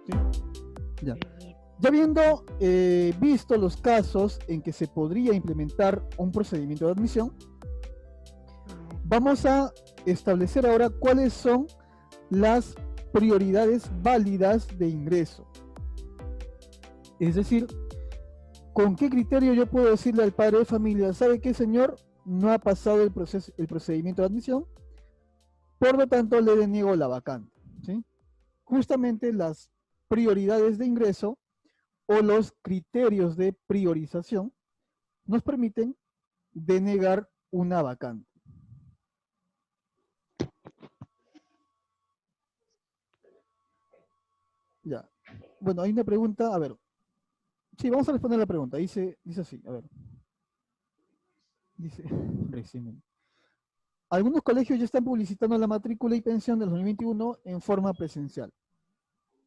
¿sí? Ya. Ya habiendo visto los casos en que se podría implementar un procedimiento de admisión, vamos a establecer ahora cuáles son las prioridades válidas de ingreso. Es decir, ¿con qué criterio yo puedo decirle al padre de familia, sabe qué, señor? No ha pasado el procedimiento de admisión, por lo tanto le deniego la vacante, ¿sí? Justamente las prioridades de ingreso o los criterios de priorización nos permiten denegar una vacante. Ya. Bueno, hay una pregunta, a ver. Sí, vamos a responder la pregunta. Dice así, a ver. Dice, recién. Algunos colegios ya están publicitando la matrícula y pensión del 2021 en forma presencial.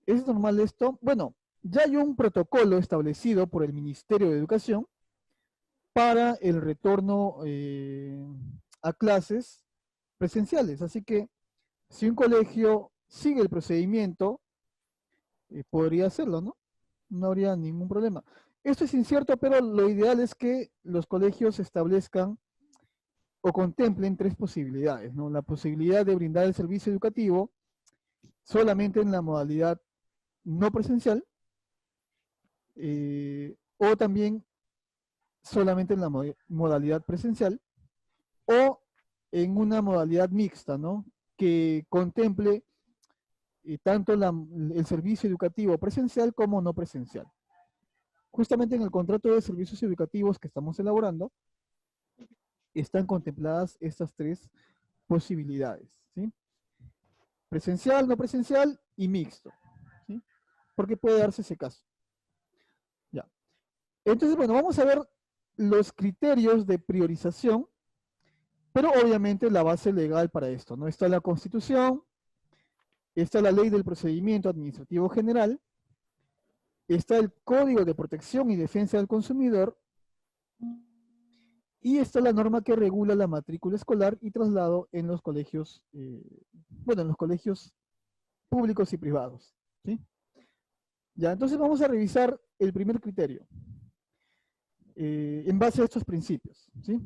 ¿Es normal esto? Bueno, ya hay un protocolo establecido por el Ministerio de Educación para el retorno a clases presenciales. Así que si un colegio sigue el procedimiento, podría hacerlo, ¿no? No habría ningún problema. Esto es incierto, pero lo ideal es que los colegios establezcan o contemplen tres posibilidades, ¿no? La posibilidad de brindar el servicio educativo solamente en la modalidad no presencial, o también solamente en la modalidad presencial, o en una modalidad mixta, ¿no? Que contemple tanto el servicio educativo presencial como no presencial. Justamente en el contrato de servicios educativos que estamos elaborando, están contempladas estas tres posibilidades, ¿sí? Presencial, no presencial y mixto, ¿sí? Porque puede darse ese caso. Ya. Entonces, bueno, vamos a ver los criterios de priorización, pero obviamente la base legal para esto, ¿no? Está la Constitución, está la Ley del Procedimiento Administrativo General, está el Código de Protección y Defensa del Consumidor, y está la norma que regula la matrícula escolar y traslado en los colegios, bueno, en los colegios públicos y privados, ¿sí? Ya, entonces vamos a revisar el primer criterio, en base a estos principios, ¿sí?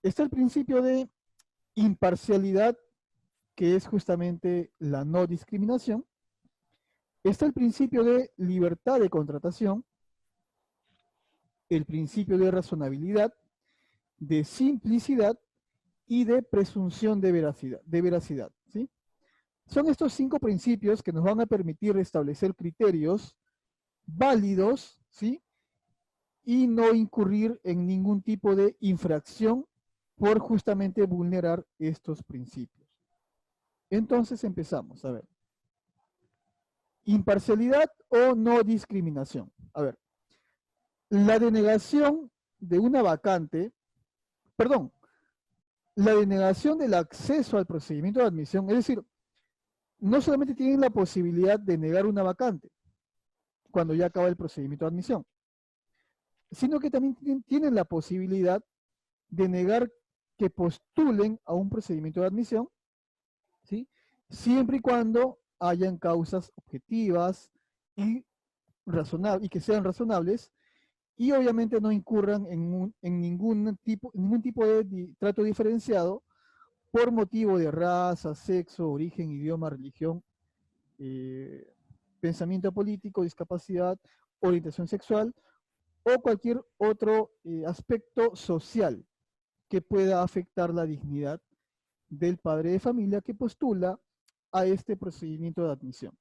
Está el principio de imparcialidad, que es justamente la no discriminación. Está el principio de libertad de contratación, el principio de razonabilidad, de simplicidad y de presunción de veracidad, ¿sí? Son estos 5 principios que nos van a permitir establecer criterios válidos, ¿sí? Y no incurrir en ningún tipo de infracción por justamente vulnerar estos principios. Entonces empezamos, a ver. Imparcialidad o no discriminación. A ver, la denegación de una vacante, perdón, la denegación del acceso al procedimiento de admisión, es decir, no solamente tienen la posibilidad de negar una vacante cuando ya acaba el procedimiento de admisión, sino que también tienen la posibilidad de negar que postulen a un procedimiento de admisión, ¿sí? Siempre y cuando hayan causas objetivas y, y que sean razonables, y obviamente no incurran en ningún tipo de trato diferenciado por motivo de raza, sexo, origen, idioma, religión, eh, pensamiento político, discapacidad, orientación sexual o cualquier otro aspecto social que pueda afectar la dignidad del padre de familia que postula a este procedimiento de admisión.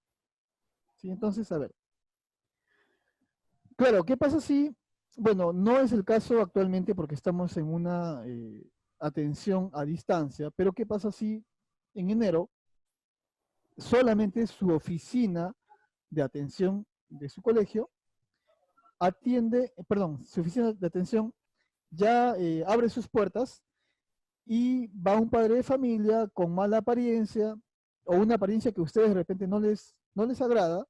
¿Sí? Entonces, a ver. Claro, ¿qué pasa si, bueno, no es el caso actualmente porque estamos en una atención a distancia, pero qué pasa si en enero solamente su oficina de atención de su colegio atiende, perdón, su oficina de atención ya abre sus puertas y va un padre de familia con mala apariencia o una apariencia que a ustedes de repente no les agrada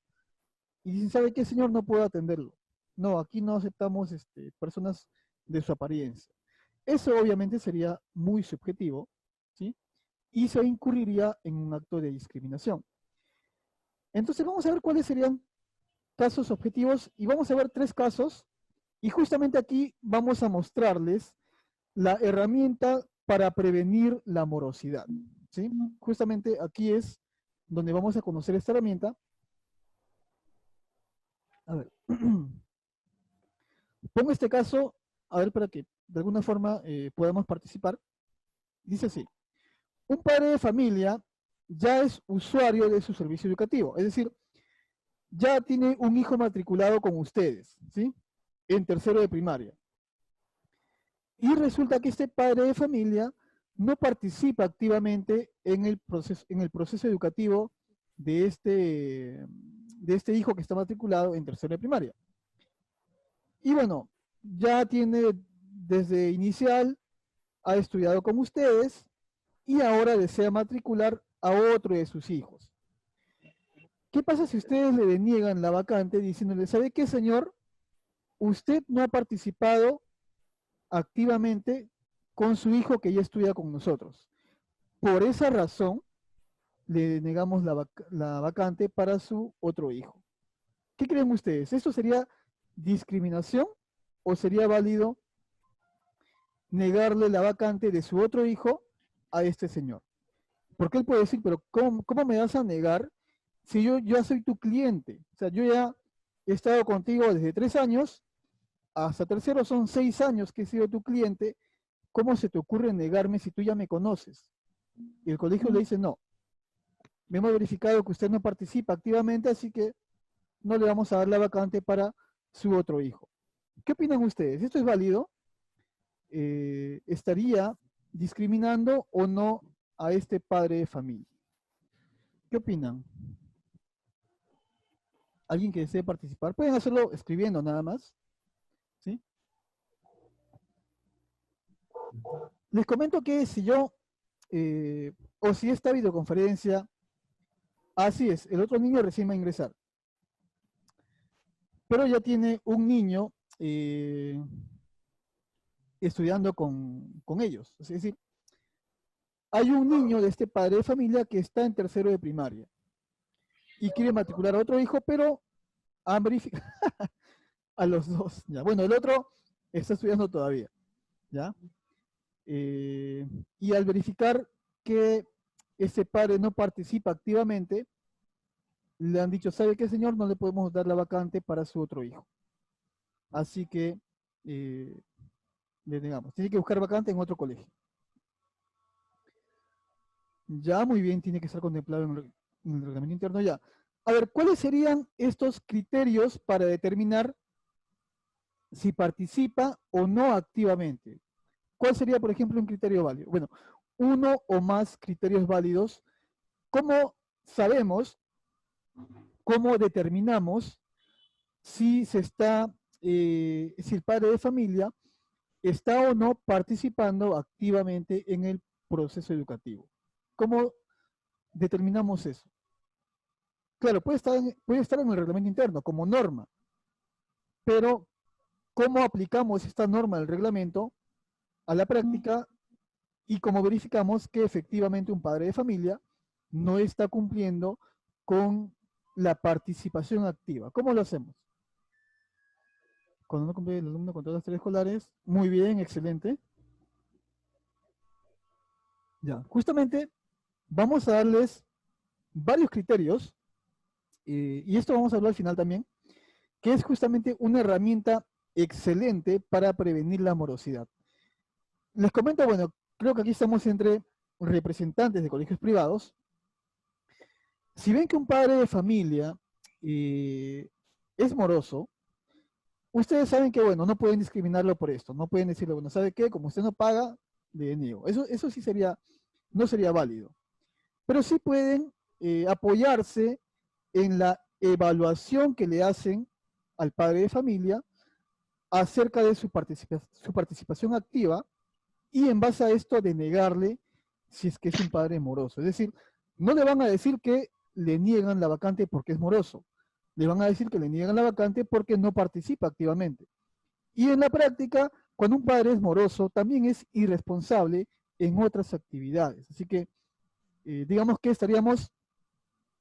y dicen, ¿sabe qué, señor? No puedo atenderlo. No, aquí no aceptamos personas de su apariencia. Eso obviamente sería muy subjetivo, ¿sí? Y se incurriría en un acto de discriminación. Entonces vamos a ver cuáles serían casos objetivos y vamos a ver 3 casos y justamente aquí vamos a mostrarles la herramienta para prevenir la morosidad, ¿sí? Justamente aquí es donde vamos a conocer esta herramienta. A ver, pongo este caso, a ver, para que de alguna forma podamos participar. Dice así, un padre de familia ya es usuario de su servicio educativo, es decir, ya tiene un hijo matriculado con ustedes, ¿sí? En tercero de primaria. Y resulta que este padre de familia no participa activamente en el proceso educativo de este hijo que está matriculado en tercero de primaria. Y bueno, ya tiene desde inicial, ha estudiado con ustedes y ahora desea matricular a otro de sus hijos. ¿Qué pasa si ustedes le deniegan la vacante diciéndole, ¿sabe qué, señor? Usted no ha participado activamente con su hijo que ya estudia con nosotros. Por esa razón, le negamos la vacante para su otro hijo. ¿Qué creen ustedes? ¿Esto sería discriminación o sería válido negarle la vacante de su otro hijo a este señor? Porque él puede decir, pero ¿cómo me vas a negar si yo ya soy tu cliente? O sea, yo ya he estado contigo desde 3 años, hasta tercero son 6 años que he sido tu cliente. ¿Cómo se te ocurre negarme si tú ya me conoces? Y el colegio le dice, no, hemos verificado que usted no participa activamente, así que no le vamos a dar la vacante para su otro hijo. ¿Qué opinan ustedes? ¿Esto es válido? ¿Estaría discriminando o no a este padre de familia? ¿Qué opinan? ¿Alguien que desee participar? Pueden hacerlo escribiendo nada más, ¿sí? Les comento que si yo, o si esta videoconferencia, así es, el otro niño recién va a ingresar, pero ya tiene un niño estudiando con ellos. Es decir, hay un niño de este padre de familia que está en tercero de primaria y quiere matricular a otro hijo, pero han verificado a los dos. ¿Ya? Bueno, el otro está estudiando todavía. ¿Ya? Y al verificar que ese padre no participa activamente, le han dicho, ¿sabe qué, señor? No le podemos dar la vacante para su otro hijo. Así que le negamos. Tiene que buscar vacante en otro colegio. Ya, muy bien, tiene que estar contemplado en el reglamento interno ya. A ver, ¿cuáles serían estos criterios para determinar si participa o no activamente? ¿Cuál sería, por ejemplo, un criterio válido? Bueno, uno o más criterios válidos. ¿Cómo sabemos, cómo determinamos si si el padre de familia está o no participando activamente en el proceso educativo? ¿Cómo determinamos eso? Claro, puede estar en el reglamento interno como norma, pero ¿cómo aplicamos esta norma del reglamento a la práctica y cómo verificamos que efectivamente un padre de familia no está cumpliendo con la participación activa? ¿Cómo lo hacemos? Cuando no cumple el alumno con todas las tareas escolares, muy bien, excelente. Ya, justamente vamos a darles varios criterios, y esto vamos a hablar al final también, que es justamente una herramienta excelente para prevenir la morosidad. Les comento, bueno, creo que aquí estamos entre representantes de colegios privados. Si ven que un padre de familia es moroso, ustedes saben que, bueno, no pueden discriminarlo por esto, no pueden decirle, bueno, ¿sabe qué? Como usted no paga, le niego. Eso sí no sería válido. Pero sí pueden apoyarse en la evaluación que le hacen al padre de familia acerca de su participación activa y en base a esto denegarle si es que es un padre moroso. Es decir, no le van a decir que le niegan la vacante porque es moroso, le van a decir que le niegan la vacante porque no participa activamente. Y en la práctica, cuando un padre es moroso, también es irresponsable en otras actividades. Así que, digamos que estaríamos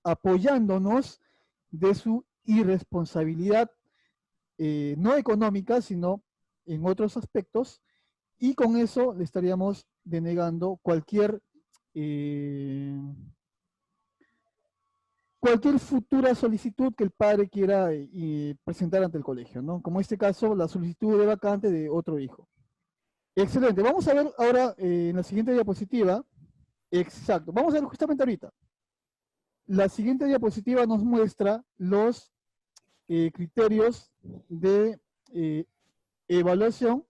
apoyándonos de su irresponsabilidad, no económica, sino en otros aspectos, y con eso le estaríamos denegando cualquier futura solicitud que el padre quiera presentar ante el colegio, ¿no? Como en este caso, la solicitud de vacante de otro hijo. Excelente. Vamos a ver ahora en la siguiente diapositiva. Exacto. Vamos a ver justamente ahorita. La siguiente diapositiva nos muestra los criterios de evaluación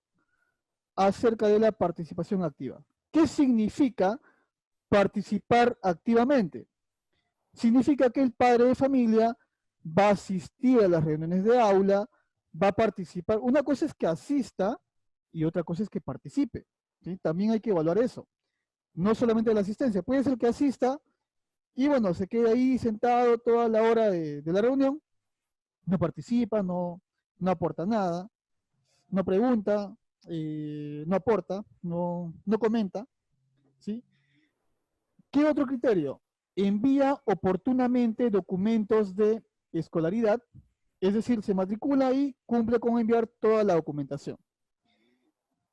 acerca de la participación activa. ¿Qué significa participar activamente? Significa que el padre de familia va a asistir a las reuniones de aula, va a participar. Una cosa es que asista y otra cosa es que participe, ¿sí? También hay que evaluar eso. No solamente la asistencia, puede ser que asista y bueno, se quede ahí sentado toda la hora de la reunión, no participa, no aporta nada, no pregunta, no aporta, no comenta, ¿sí? ¿Qué otro criterio? Envía oportunamente documentos de escolaridad, es decir, se matricula y cumple con enviar toda la documentación.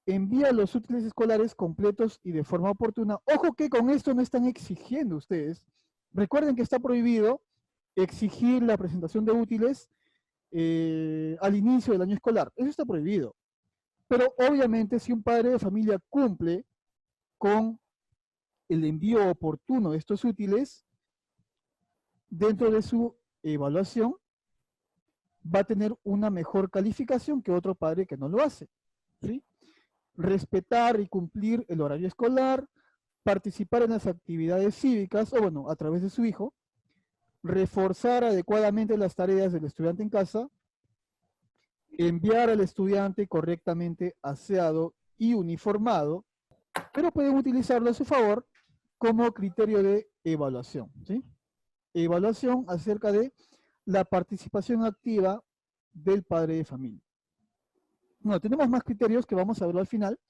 Envía los útiles escolares completos y de forma oportuna. Ojo que con esto no están exigiendo ustedes. Recuerden que está prohibido exigir la presentación de útiles al inicio del año escolar. Eso está prohibido. Pero obviamente si un padre de familia cumple con el envío oportuno de estos útiles, dentro de su evaluación va a tener una mejor calificación que otro padre que no lo hace, ¿sí? Respetar y cumplir el horario escolar, participar en las actividades cívicas, o bueno, a través de su hijo, reforzar adecuadamente las tareas del estudiante en casa, enviar al estudiante correctamente aseado y uniformado, pero pueden utilizarlo a su favor como criterio de evaluación, ¿sí? Evaluación acerca de la participación activa del padre de familia. Bueno, tenemos más criterios que vamos a ver al final,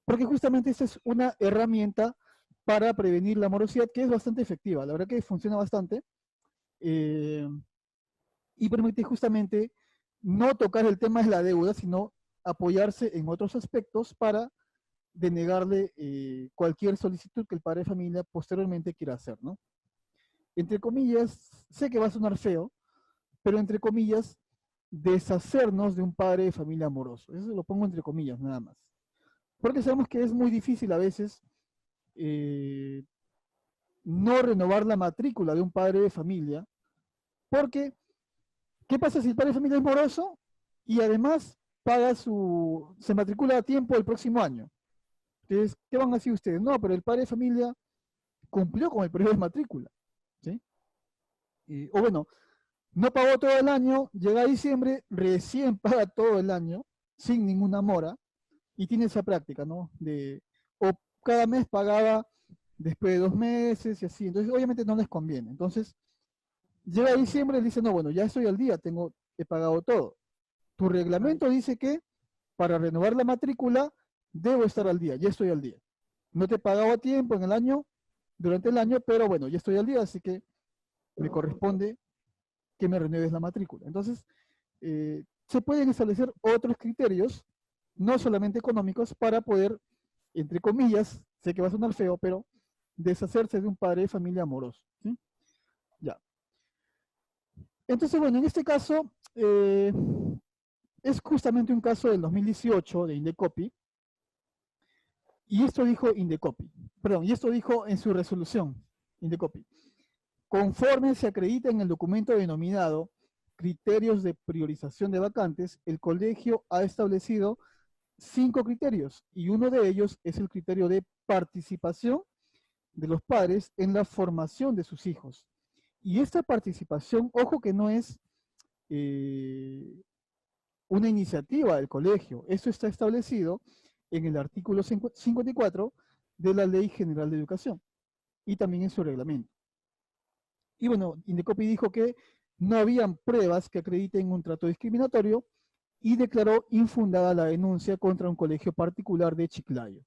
porque justamente esta es una herramienta para prevenir la morosidad que es bastante efectiva. La verdad que funciona bastante y permite justamente no tocar el tema de la deuda, sino apoyarse en otros aspectos para denegarle cualquier solicitud que el padre de familia posteriormente quiera hacer, ¿no? Entre comillas, sé que va a sonar feo, pero entre comillas, deshacernos de un padre de familia amoroso. Eso lo pongo entre comillas, nada más. Porque sabemos que es muy difícil a veces eh, no renovar la matrícula de un padre de familia, porque ¿qué pasa si el padre de familia es moroso y además se matricula a tiempo el próximo año? Entonces, ¿qué van a decir ustedes? No, pero el padre de familia cumplió con el periodo de matrícula, ¿sí? O bueno, no pagó todo el año, llega a diciembre, recién paga todo el año, sin ninguna mora, y tiene esa práctica, ¿no? O cada mes pagaba después de 2 meses y así. Entonces, obviamente no les conviene. Entonces, llega diciembre y dice, no, bueno, ya estoy al día, he pagado todo. Tu reglamento dice que para renovar la matrícula debo estar al día, ya estoy al día. No te he pagado a tiempo en el año, durante el año, pero bueno, ya estoy al día, así que me corresponde que me renueves la matrícula. Entonces, se pueden establecer otros criterios, no solamente económicos, para poder, entre comillas, sé que va a sonar feo, pero deshacerse de un padre de familia amoroso, ¿sí? Ya. Entonces, bueno, en este caso, es justamente un caso del 2018 de Indecopi, y esto dijo Indecopi, perdón, y esto dijo en su resolución, Indecopi. Conforme se acredita en el documento denominado Criterios de Priorización de Vacantes, el colegio ha establecido 5 criterios y uno de ellos es el criterio de participación de los padres en la formación de sus hijos. Y esta participación, ojo que no es una iniciativa del colegio, esto está establecido en el artículo 54 de la Ley General de Educación y también en su reglamento. Y bueno, Indecopi dijo que no habían pruebas que acrediten un trato discriminatorio y declaró infundada la denuncia contra un colegio particular de Chiclayo.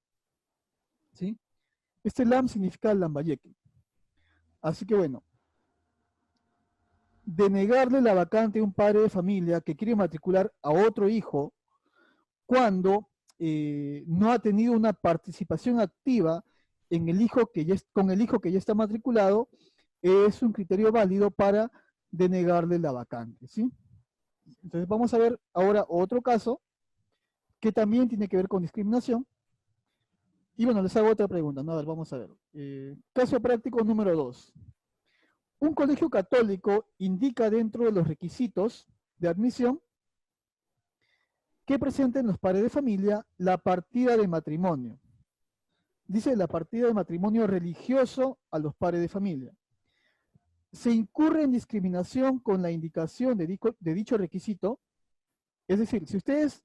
¿Sí? Este LAM significa Lambayeque. Así que bueno, denegarle la vacante a un padre de familia que quiere matricular a otro hijo cuando no ha tenido una participación activa en el hijo que con el hijo que ya está matriculado, es un criterio válido para denegarle la vacante, ¿sí? Entonces vamos a ver ahora otro caso que también tiene que ver con discriminación. Y bueno, les hago otra pregunta, ¿no? A ver, vamos a ver. Caso práctico número 2. Un colegio católico indica dentro de los requisitos de admisión que presenten los padres de familia la partida de matrimonio. Dice la partida de matrimonio religioso a los padres de familia. Se incurre en discriminación con la indicación de dicho requisito. Es decir, si ustedes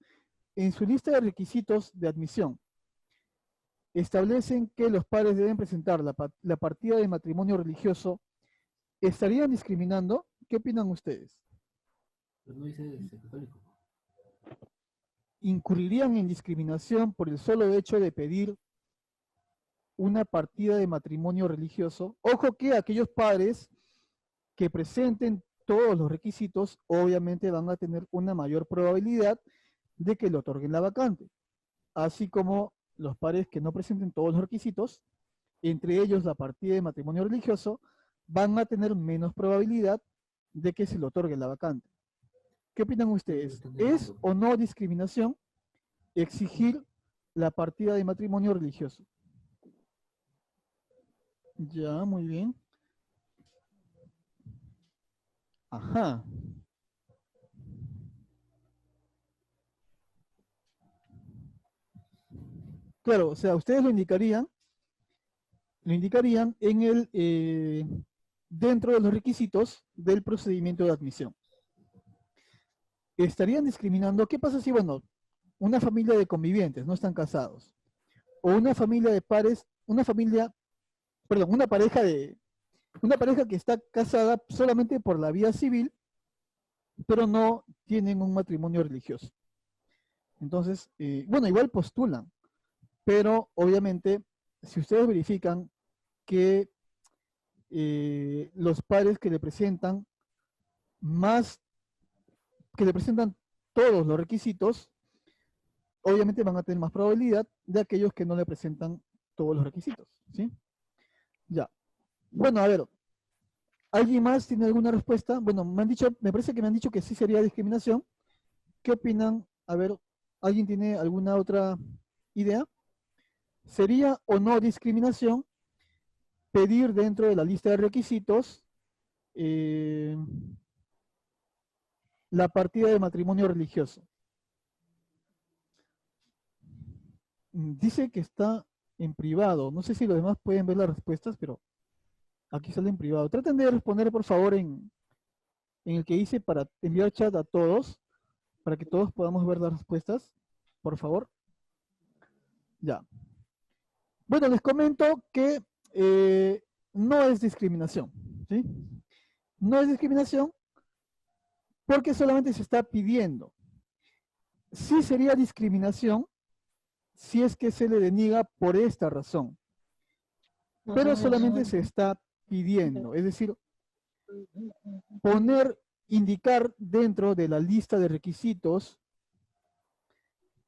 en su lista de requisitos de admisión establecen que los padres deben presentar la partida de matrimonio religioso, ¿estarían discriminando? ¿Qué opinan ustedes? Pero no dice católico. ¿Incurrirían en discriminación por el solo hecho de pedir una partida de matrimonio religioso? Ojo que aquellos padres que presenten todos los requisitos obviamente van a tener una mayor probabilidad de que le otorguen la vacante, así como los padres que no presenten todos los requisitos, entre ellos la partida de matrimonio religioso, van a tener menos probabilidad de que se le otorgue la vacante. ¿Qué opinan ustedes? ¿Es o no discriminación exigir la partida de matrimonio religioso? Ya, muy bien. Ajá. Claro, o sea, ustedes lo indicarían en dentro de los requisitos del procedimiento de admisión. ¿Estarían discriminando? ¿Qué pasa si, bueno, una familia de convivientes no están casados? O una familia de pares, una pareja que está casada solamente por la vía civil, pero no tienen un matrimonio religioso. Entonces, bueno, igual postulan, pero obviamente, si ustedes verifican que los padres que le presentan que le presentan todos los requisitos, obviamente van a tener más probabilidad de aquellos que no le presentan todos los requisitos, ¿sí? Ya. Bueno, a ver, ¿alguien más tiene alguna respuesta? Bueno, me parece que me han dicho que sí sería discriminación. ¿Qué opinan? A ver, ¿alguien tiene alguna otra idea? ¿Sería o no discriminación pedir dentro de la lista de requisitos eh, la partida de matrimonio religioso? Dice que está en privado. No sé si los demás pueden ver las respuestas, pero aquí sale en privado. Traten de responder, por favor, en el que hice para enviar chat a todos, para que todos podamos ver las respuestas. Por favor. Ya. Bueno, les comento que no es discriminación, ¿sí? No es discriminación porque solamente se está pidiendo. Sí sería discriminación si es que se le deniega por esta razón, pero solamente se está pidiendo, es decir, indicar dentro de la lista de requisitos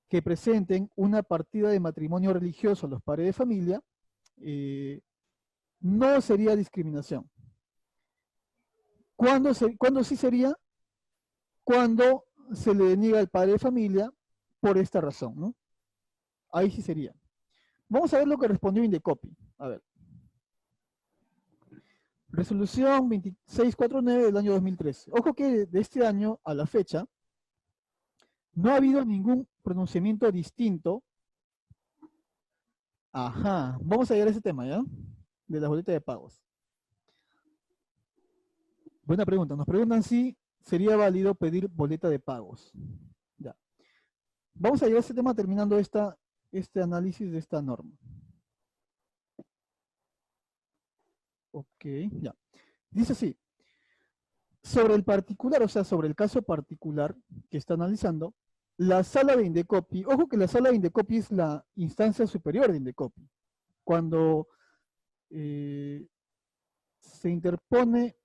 que presenten una partida de matrimonio religioso a los padres de familia, no sería discriminación. ¿Cuándo sí sería? Cuando se le deniega al padre de familia por esta razón, ¿no? Ahí sí sería. Vamos a ver lo que respondió Indecopi. A ver. Resolución 2649 del año 2013. Ojo que de este año a la fecha no ha habido ningún pronunciamiento distinto. Ajá. Vamos a llegar a ese tema, ¿ya? De las boletas de pagos. Buena pregunta. Nos preguntan si sería válido pedir boleta de pagos. Ya. Vamos a llegar a ese tema terminando este análisis de esta norma. Ok, ya. Dice así. Sobre el particular, o sea, sobre el caso particular que está analizando, la sala de Indecopi, ojo que la sala de Indecopi es la instancia superior de Indecopi. Cuando se interpone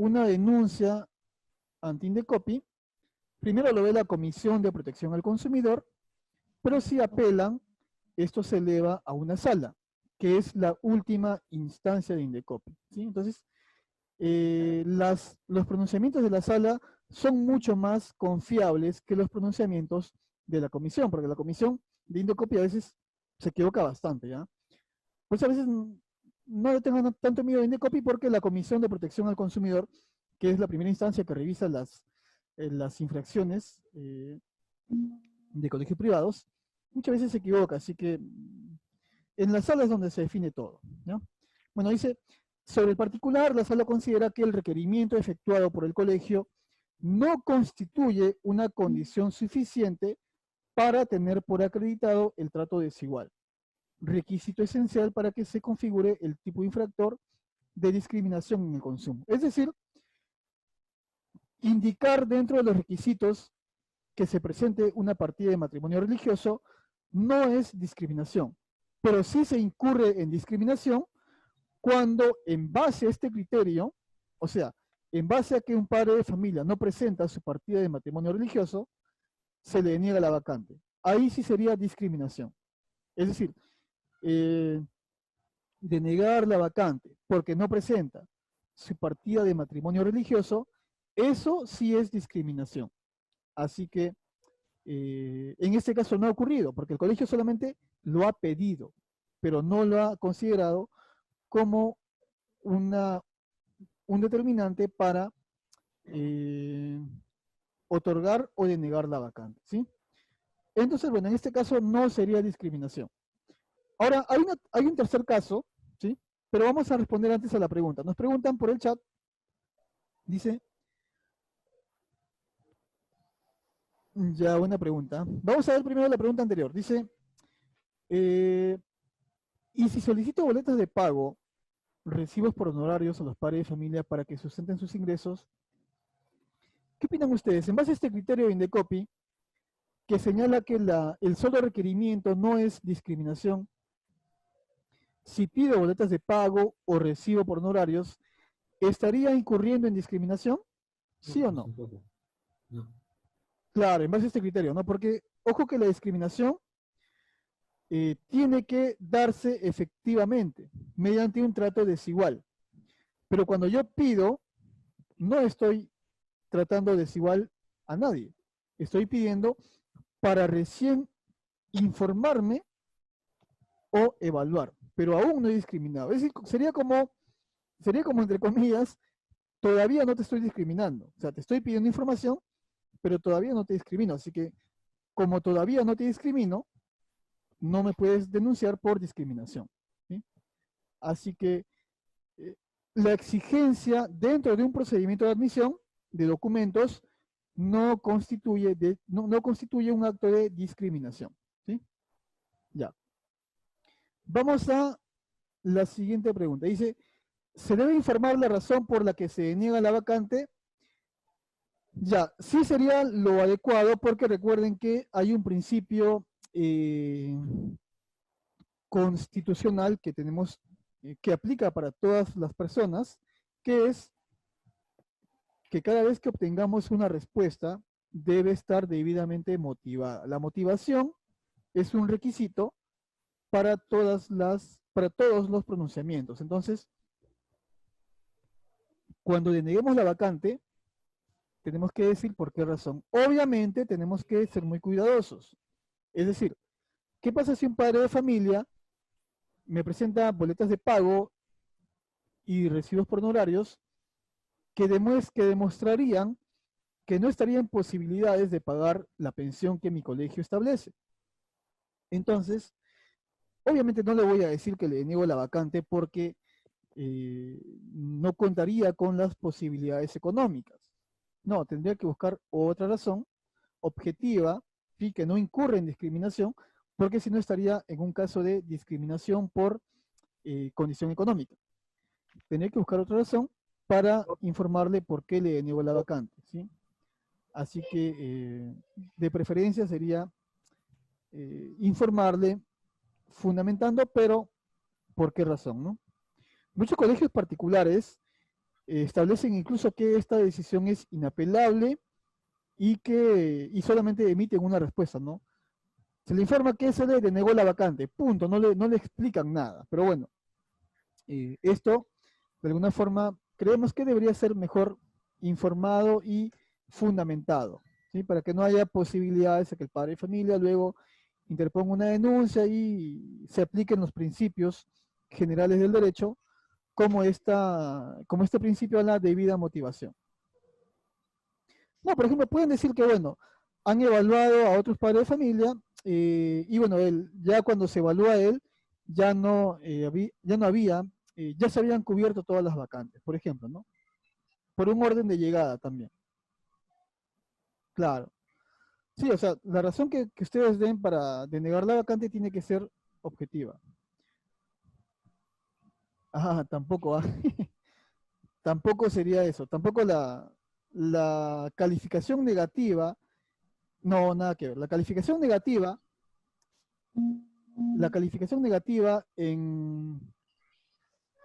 una denuncia ante Indecopi, primero lo ve la Comisión de Protección al Consumidor, pero si apelan, esto se eleva a una sala, que es la última instancia de Indecopi, ¿sí? Entonces, los pronunciamientos de la sala son mucho más confiables que los pronunciamientos de la comisión, porque la comisión de Indecopi a veces se equivoca bastante, ¿ya? Pues a veces no le tengan tanto miedo a Indecopi porque la Comisión de Protección al Consumidor, que es la primera instancia que revisa las infracciones de colegios privados, muchas veces se equivoca, así que en la sala es donde se define todo, ¿no? Bueno, dice, sobre el particular, la sala considera que el requerimiento efectuado por el colegio no constituye una condición suficiente para tener por acreditado el trato desigual, requisito esencial para que se configure el tipo infractor de discriminación en el consumo. Es decir, indicar dentro de los requisitos que se presente una partida de matrimonio religioso no es discriminación, pero sí se incurre en discriminación cuando en base a este criterio, o sea, en base a que un padre de familia no presenta su partida de matrimonio religioso, se le niega la vacante. Ahí sí sería discriminación. Es decir, denegar la vacante porque no presenta su partida de matrimonio religioso, eso sí es discriminación. Así que en este caso no ha ocurrido, porque el colegio solamente lo ha pedido, pero no lo ha considerado como un determinante para otorgar o denegar la vacante, ¿sí? Entonces, bueno, en este caso no sería discriminación. Ahora, hay un tercer caso, ¿sí? Pero vamos a responder antes a la pregunta. Nos preguntan por el chat, dice, ya buena pregunta. Vamos a ver primero la pregunta anterior. Dice, ¿y si solicito boletas de pago, recibos por honorarios a los padres de familia para que sustenten sus ingresos? ¿Qué opinan ustedes? En base a este criterio de Indecopi, que señala que el solo requerimiento no es discriminación, si pido boletas de pago o recibo por honorarios, ¿estaría incurriendo en discriminación? ¿Sí o Pues no? un poco. No. Claro, en base a este criterio, ¿no? Porque, ojo que la discriminación tiene que darse efectivamente mediante un trato desigual. Pero cuando yo pido, no estoy tratando desigual a nadie. Estoy pidiendo para recién informarme o evaluar, pero aún no he discriminado. Es decir, sería como entre comillas, todavía no te estoy discriminando. O sea, te estoy pidiendo información, pero todavía no te discrimino. Así que, como todavía no te discrimino, no me puedes denunciar por discriminación, ¿sí? Así que la exigencia dentro de un procedimiento de admisión de documentos no constituye, no constituye un acto de discriminación, ¿sí? Ya. Vamos a la siguiente pregunta. Dice, ¿se debe informar la razón por la que se niega la vacante? Ya, sí sería lo adecuado porque recuerden que hay un principio constitucional que tenemos, que aplica para todas las personas, que es que cada vez que obtengamos una respuesta debe estar debidamente motivada. La motivación es un requisito para para todos los pronunciamientos. Entonces, cuando deneguemos la vacante, tenemos que decir por qué razón. Obviamente tenemos que ser muy cuidadosos. Es decir, ¿qué pasa si un padre de familia me presenta boletas de pago y recibos por honorarios que demostrarían que no estaría en posibilidades de pagar la pensión que mi colegio establece? Entonces, obviamente no le voy a decir que le niego la vacante porque no contaría con las posibilidades económicas. No, tendría que buscar otra razón objetiva y que no incurre en discriminación, porque si no estaría en un caso de discriminación por condición económica. Tendría que buscar otra razón para informarle por qué le niego la vacante, ¿sí? Así que de preferencia sería informarle fundamentando, pero ¿por qué razón, no? Muchos colegios particulares establecen incluso que esta decisión es inapelable y solamente emiten una respuesta, ¿no? Se le informa que se le denegó la vacante, punto, no le explican nada. Pero bueno, esto, de alguna forma, creemos que debería ser mejor informado y fundamentado, ¿sí? Para que no haya posibilidades de que el padre de familia luego interponga una denuncia y se apliquen los principios generales del derecho, como este principio de la debida motivación. No, por ejemplo, pueden decir que, bueno, han evaluado a otros padres de familia y bueno, ya cuando se evalúa a él, ya se habían cubierto todas las vacantes, por ejemplo, ¿no? Por un orden de llegada también. Claro. Sí, o sea, la razón que ustedes den para denegar la vacante tiene que ser objetiva. Ah, tampoco, tampoco sería eso. Tampoco la calificación negativa, no, nada que ver. La calificación negativa en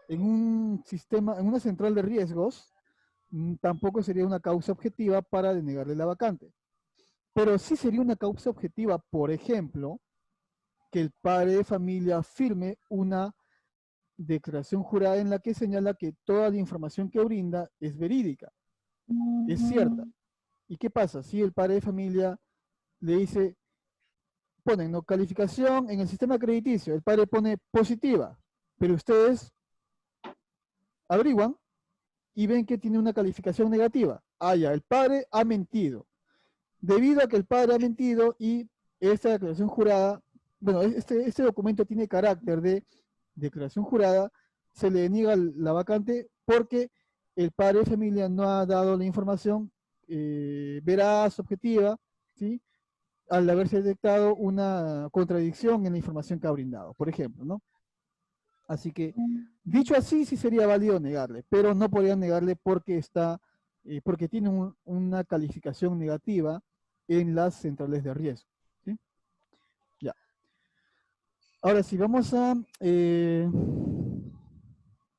un sistema, en una central de riesgos, tampoco sería una causa objetiva para denegarle la vacante. Pero sí sería una causa objetiva, por ejemplo, que el padre de familia firme una declaración jurada en la que señala que toda la información que brinda es verídica, es cierta. ¿Y qué pasa? Si el padre de familia le dice, ponen, ¿no?, calificación en el sistema crediticio, el padre pone positiva, pero ustedes averiguan y ven que tiene una calificación negativa. Ah, ya, el padre ha mentido. Debido a que el padre ha mentido y esta declaración jurada, bueno, este documento tiene carácter de declaración jurada, se le niega la vacante porque el padre de familia no ha dado la información veraz, objetiva, ¿sí? Al haberse detectado una contradicción en la información que ha brindado, por ejemplo, ¿no? Así que, dicho así, sí sería válido negarle, pero no podrían negarle porque tiene una calificación negativa en las centrales de riesgo, ¿sí? Ya. Ahora sí, vamos a...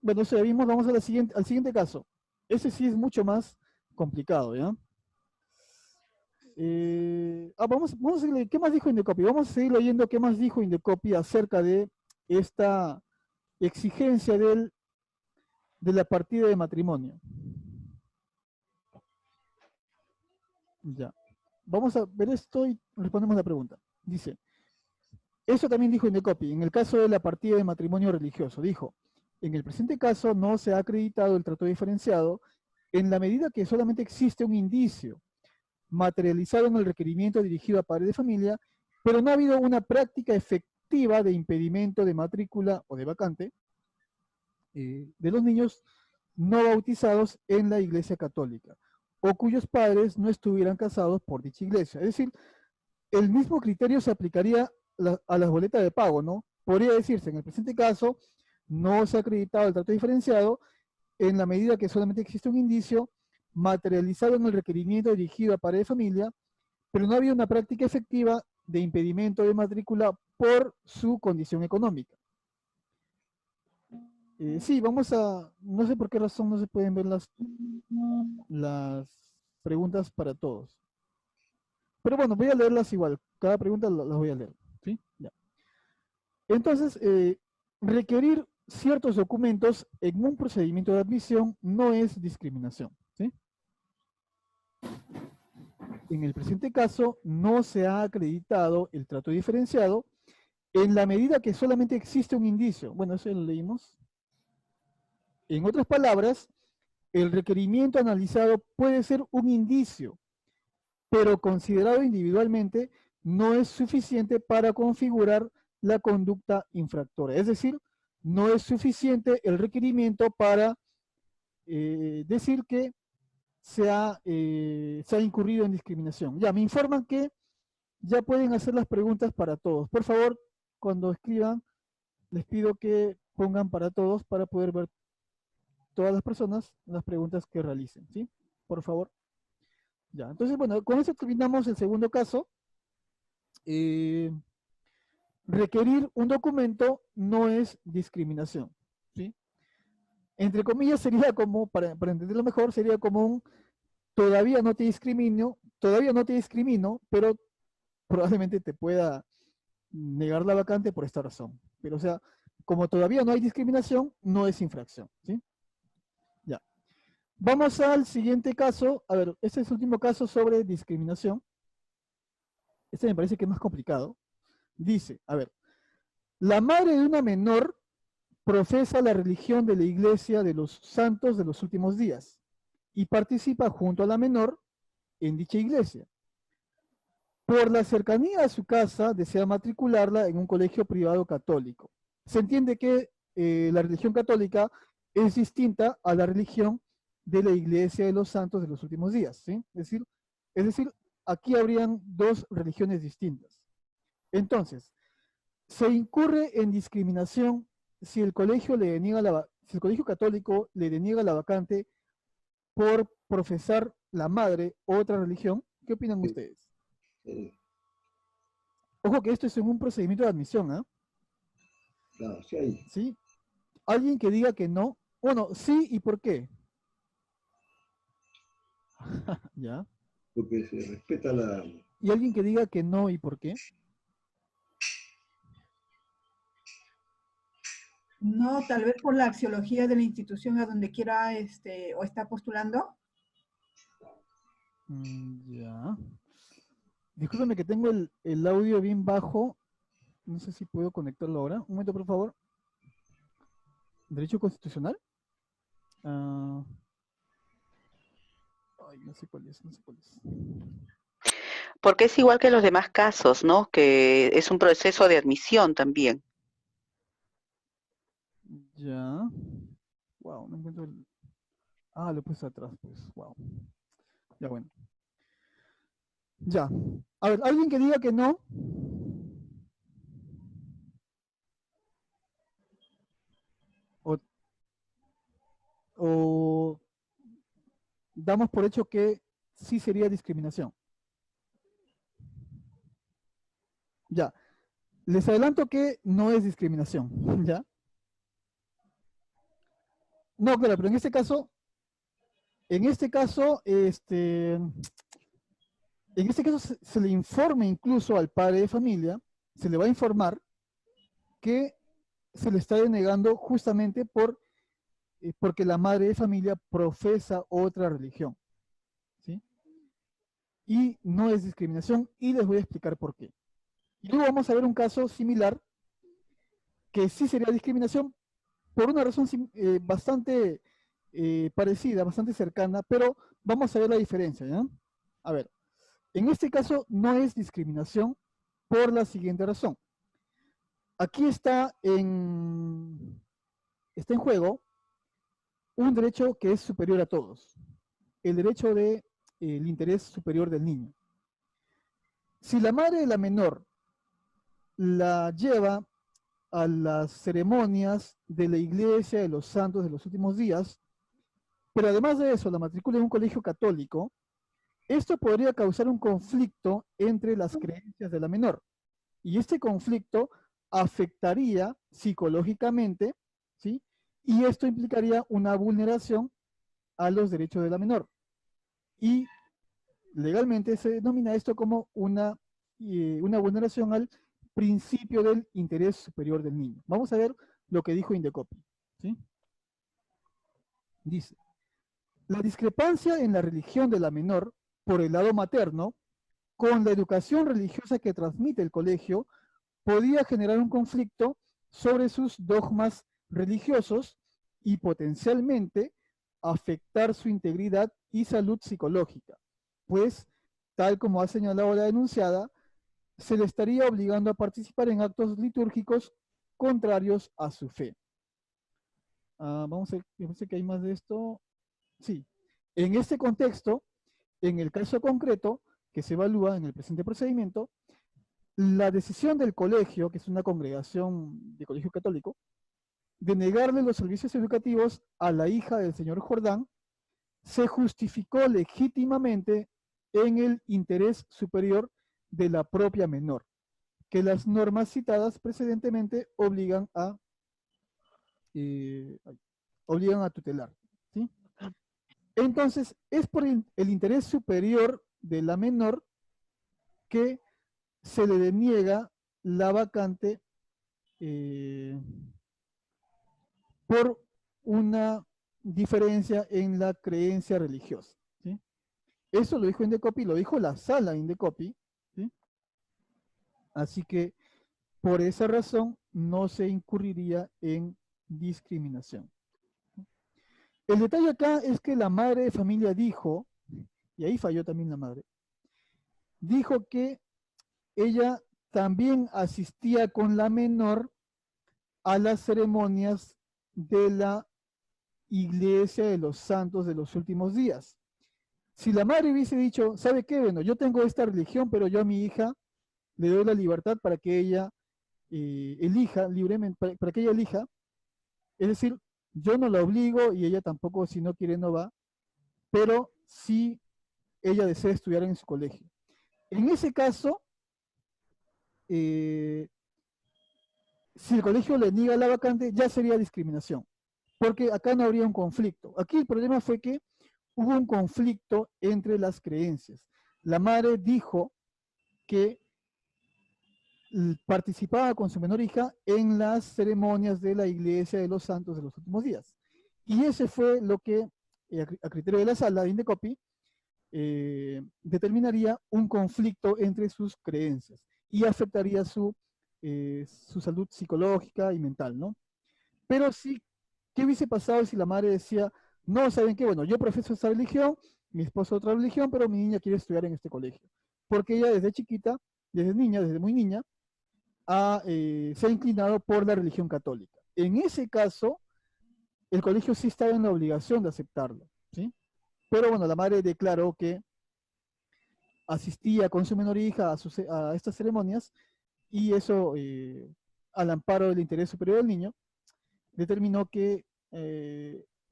bueno, eso ya vimos, vamos a al siguiente caso. Ese sí es mucho más complicado, ¿ya? Vamos a seguir, ¿qué más dijo Indecopi? Vamos a seguir leyendo qué más dijo Indecopi acerca de esta exigencia de la partida de matrimonio. Ya. Vamos a ver esto y respondemos la pregunta. Dice, eso también dijo Indecopi, en el caso de la partida de matrimonio religioso, dijo, en el presente caso no se ha acreditado el trato diferenciado en la medida que solamente existe un indicio materializado en el requerimiento dirigido a padres de familia, pero no ha habido una práctica efectiva de impedimento de matrícula o de vacante de los niños no bautizados en la Iglesia Católica o cuyos padres no estuvieran casados por dicha iglesia. Es decir, el mismo criterio se aplicaría a las boletas de pago, ¿no? Podría decirse, en el presente caso, no se ha acreditado el trato diferenciado en la medida que solamente existe un indicio materializado en el requerimiento dirigido a padre de familia, pero no había una práctica efectiva de impedimento de matrícula por su condición económica. Sí, no sé por qué razón no se pueden ver las preguntas para todos. Pero bueno, voy a leerlas igual. Cada pregunta las voy a leer. ¿Sí? Ya. Entonces, requerir ciertos documentos en un procedimiento de admisión no es discriminación. ¿Sí? En el presente caso, no se ha acreditado el trato diferenciado en la medida que solamente existe un indicio. Bueno, eso lo leímos. En otras palabras, el requerimiento analizado puede ser un indicio, pero considerado individualmente no es suficiente para configurar la conducta infractora. Es decir, no es suficiente el requerimiento para decir que se ha incurrido en discriminación. Ya, me informan que ya pueden hacer las preguntas para todos. Por favor, cuando escriban, les pido que pongan para todos para poder ver todas las personas las preguntas que realicen, ¿sí? Por favor. Ya, entonces, bueno, con eso terminamos el segundo caso. Requerir un documento no es discriminación, ¿sí? Entre comillas sería como, para entenderlo mejor, sería como un todavía no te discrimino, pero probablemente te pueda negar la vacante por esta razón. Pero o sea, como todavía no hay discriminación, no es infracción, ¿sí? Ya. Vamos al siguiente caso. A ver, este es el último caso sobre discriminación. Este me parece que es más complicado. Dice, a ver, la madre de una menor profesa la religión de la Iglesia de los Santos de los Últimos Días y participa junto a la menor en dicha iglesia. Por la cercanía a su casa, desea matricularla en un colegio privado católico. Se entiende que la religión católica es distinta a la religión de la Iglesia de los Santos de los Últimos Días, ¿sí? Es decir, aquí habrían dos religiones distintas. Entonces, se incurre en discriminación si el colegio si el colegio católico le deniega la vacante por profesar la madre otra religión. ¿Qué opinan Sí, ustedes? sí, Ojo que esto es en un procedimiento de admisión, ¿ah? claro, sí hay, ¿Sí? Alguien que diga que no. Bueno, sí, ¿y por qué? ¿Ya? porque se respeta la, Y alguien que diga que no, ¿y por qué? No, tal vez por la axiología de la institución a donde quiera o está postulando. Ya. Discúlpeme que tengo el audio bien bajo. No sé si puedo conectarlo ahora. Un momento, por favor. ¿Derecho constitucional? Ah, ay, no sé cuál es, no sé cuál es. Porque es igual que los demás casos, ¿no? Que es un proceso de admisión también. Ya. Wow, no encuentro el. Ah, lo puse atrás, pues. Wow. Ya, bueno. Ya. A ver, alguien que diga que no. O, o damos por hecho que sí sería discriminación. Ya. Les adelanto que no es discriminación. ¿Ya? No, claro, pero en este caso se le informa incluso al padre de familia, se le va a informar que se le está denegando justamente porque la madre de familia profesa otra religión, ¿sí? Y no es discriminación, y les voy a explicar por qué. Y luego vamos a ver un caso similar que sí sería discriminación por una razón bastante parecida, bastante cercana, pero vamos a ver la diferencia, ¿ya? A ver, en este caso no es discriminación por la siguiente razón. Aquí está en juego un derecho que es superior a todos, el derecho del interés superior del niño. Si la madre de la menor la lleva a las ceremonias de la iglesia de los santos de los últimos días, pero además de eso la matricula en un colegio católico, esto podría causar un conflicto entre las creencias de la menor. Y este conflicto afectaría psicológicamente, ¿sí? Y esto implicaría una vulneración a los derechos de la menor. Y legalmente se denomina esto como una vulneración al principio del interés superior del niño. Vamos a ver lo que dijo Indecopi, ¿sí? Dice, la discrepancia en la religión de la menor por el lado materno con la educación religiosa que transmite el colegio podía generar un conflicto sobre sus dogmas religiosos y potencialmente afectar su integridad y salud psicológica, pues, tal como ha señalado la denunciada, se le estaría obligando a participar en actos litúrgicos contrarios a su fe. Vamos a ver, me parece que hay más de esto. Sí, en este contexto, en el caso concreto que se evalúa en el presente procedimiento, la decisión del colegio, que es una congregación de colegio católico, de negarle los servicios educativos a la hija del señor Jordán, se justificó legítimamente en el interés superior de la propia menor, que las normas citadas precedentemente obligan a obligan a tutelar, ¿sí? Entonces, es por el interés superior de la menor que se le deniega la vacante por una diferencia en la creencia religiosa, ¿sí? Eso lo dijo Indecopi, lo dijo la sala Indecopi, ¿sí? Así que por esa razón no se incurriría en discriminación. El detalle acá es que la madre de familia dijo, y ahí falló también la madre, dijo que ella también asistía con la menor a las ceremonias de la Iglesia de los Santos de los Últimos Días. Si la madre hubiese dicho, ¿sabe qué? Bueno, yo tengo esta religión, pero yo a mi hija le doy la libertad para que ella elija libremente, para que ella elija, es decir, yo no la obligo y ella tampoco, si no quiere, no va, pero si ella desea estudiar en su colegio. En ese caso, si el colegio le niega la vacante, ya sería discriminación, porque acá no habría un conflicto. Aquí el problema fue que hubo un conflicto entre las creencias. La madre dijo que participaba con su menor hija en las ceremonias de la Iglesia de los Santos de los Últimos Días. Y ese fue lo que, a criterio de la sala de Indecopi, determinaría un conflicto entre sus creencias y afectaría su salud psicológica y mental, ¿no? Pero sí, ¿qué hubiese pasado si la madre decía, no, ¿saben qué? Bueno, yo profeso esta religión, mi esposo otra religión, pero mi niña quiere estudiar en este colegio? Porque ella desde chiquita, desde niña, desde muy niña, se ha inclinado por la religión católica. En ese caso, el colegio sí estaba en la obligación de aceptarlo, ¿sí? Pero bueno, la madre declaró que asistía con su menor hija a estas ceremonias y eso, al amparo del interés superior del niño, determinó que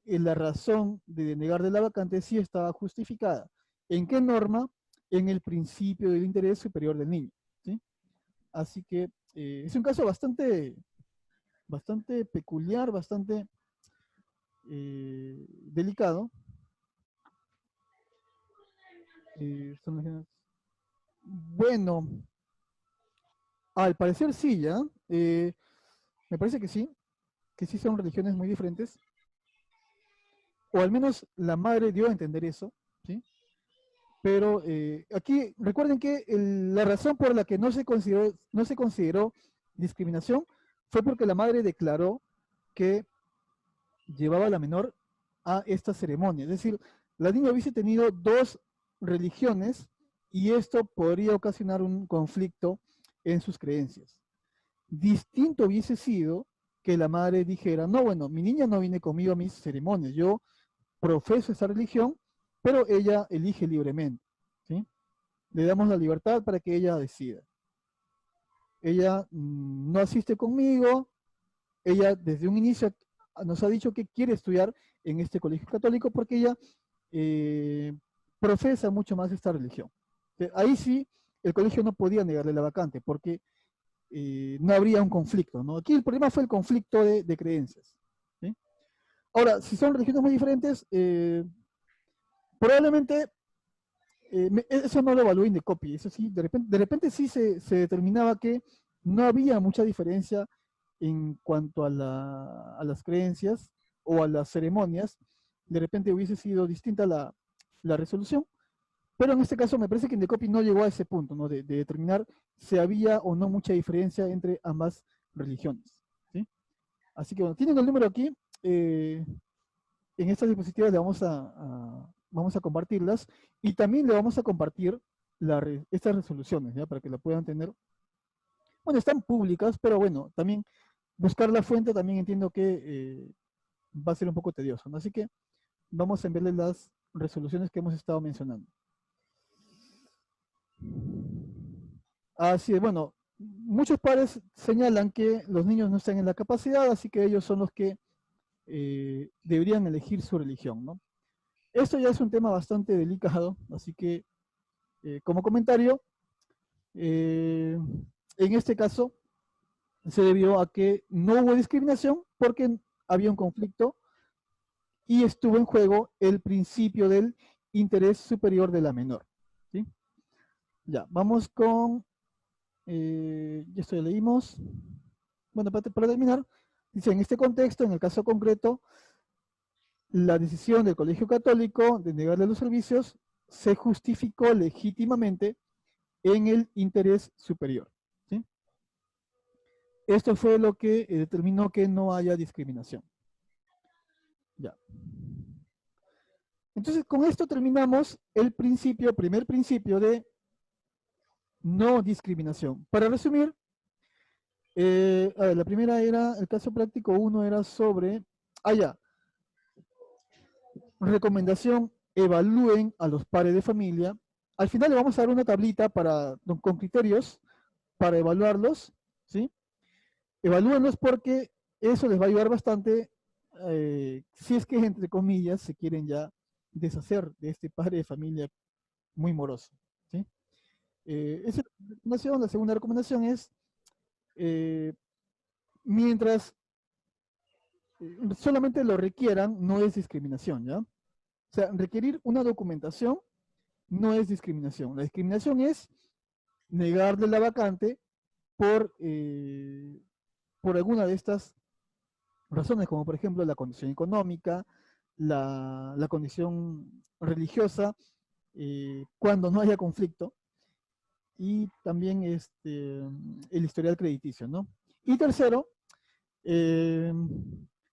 la razón de denegarle la vacante sí estaba justificada. ¿En qué norma? En el principio del interés superior del niño, ¿sí? Así que es un caso bastante peculiar, bastante delicado. Bueno, al parecer sí, ¿ya? Me parece que sí son religiones muy diferentes, o al menos la madre dio a entender eso, ¿sí? Pero aquí recuerden que la razón por la que no se consideró discriminación fue porque la madre declaró que llevaba a la menor a esta ceremonia. Es decir, la niña hubiese tenido dos religiones y esto podría ocasionar un conflicto en sus creencias. Distinto hubiese sido que la madre dijera, no, bueno, mi niña no viene conmigo a mis ceremonias, yo profeso esa religión, pero ella elige libremente, ¿sí? Le damos la libertad para que ella decida. Ella no asiste conmigo, ella desde un inicio nos ha dicho que quiere estudiar en este colegio católico porque ella profesa mucho más esta religión. Ahí sí, el colegio no podía negarle la vacante porque no habría un conflicto, ¿no? Aquí el problema fue el conflicto de creencias, ¿sí? Ahora, si son religiones muy diferentes, probablemente eso no lo evaluó Indecopi, eso sí, de repente sí se determinaba que no había mucha diferencia en cuanto a las creencias o a las ceremonias, de repente hubiese sido distinta la resolución, pero en este caso me parece que Indecopi no llegó a ese punto, ¿no? De determinar si había o no mucha diferencia entre ambas religiones, ¿sí? Así que bueno, tienen el número aquí, en estas diapositivas le vamos a compartirlas y también le vamos a compartir estas resoluciones, ¿ya? Para que la puedan tener. Bueno, están públicas, pero bueno, también buscar la fuente también entiendo que va a ser un poco tedioso, ¿no? Así que vamos a enviarles las resoluciones que hemos estado mencionando. Así es, bueno, muchos padres señalan que los niños no están en la capacidad, así que ellos son los que deberían elegir su religión, ¿no? Esto ya es un tema bastante delicado, así que como comentario, en este caso se debió a que no hubo discriminación porque había un conflicto y estuvo en juego el principio del interés superior de la menor. ¿Sí? Ya, vamos con, ya esto ya leímos. Bueno, para terminar, dice, en este contexto, en el caso concreto, la decisión del Colegio Católico de negarle los servicios se justificó legítimamente en el interés superior. ¿Sí? Esto fue lo que determinó que no haya discriminación. Ya. Entonces, con esto terminamos el primer principio de no discriminación. Para resumir, a ver, la primera era, el caso práctico 1 era sobre, recomendación, evalúen a los padres de familia. Al final le vamos a dar una tablita con criterios para evaluarlos, ¿sí? Evalúenlos porque eso les va a ayudar bastante si es que, entre comillas, se quieren ya deshacer de este padre de familia muy moroso, ¿sí? Esa es la recomendación. La segunda recomendación es, mientras solamente lo requieran, no es discriminación, ¿ya? O sea, requerir una documentación no es discriminación. La discriminación es negarle la vacante por alguna de estas razones, como por ejemplo la condición económica, la condición religiosa, cuando no haya conflicto, y también el historial crediticio, ¿no? Y tercero,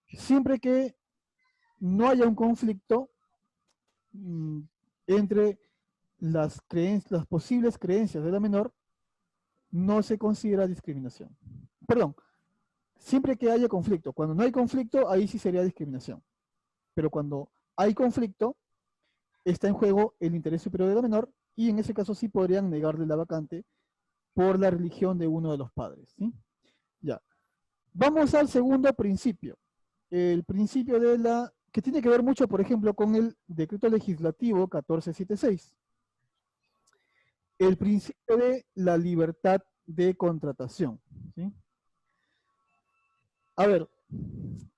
siempre que no haya un conflicto entre las posibles creencias de la menor, no se considera discriminación. Perdón, siempre que haya conflicto. Cuando no hay conflicto, ahí sí sería discriminación. Pero cuando hay conflicto, está en juego el interés superior de la menor, y en ese caso sí podrían negarle la vacante por la religión de uno de los padres, ¿sí? Ya. Vamos al segundo principio. El principio que tiene que ver mucho, por ejemplo, con el decreto legislativo 1476. El principio de la libertad de contratación, ¿sí? A ver,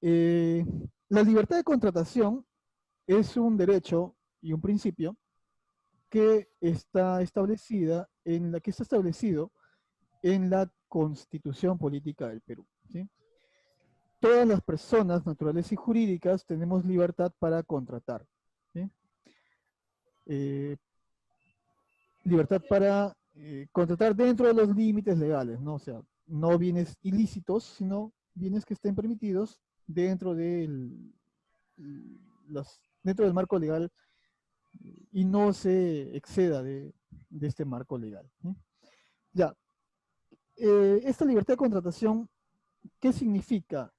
la libertad de contratación es un derecho y un principio que está establecido en la Constitución Política del Perú, ¿sí? Todas las personas naturales y jurídicas tenemos libertad para contratar, ¿sí? Libertad para contratar dentro de los límites legales, ¿no? O sea, no bienes ilícitos, sino bienes que estén permitidos dentro dentro del marco legal y no se exceda de este marco legal, ¿sí? Ya, esta libertad de contratación, ¿qué significa?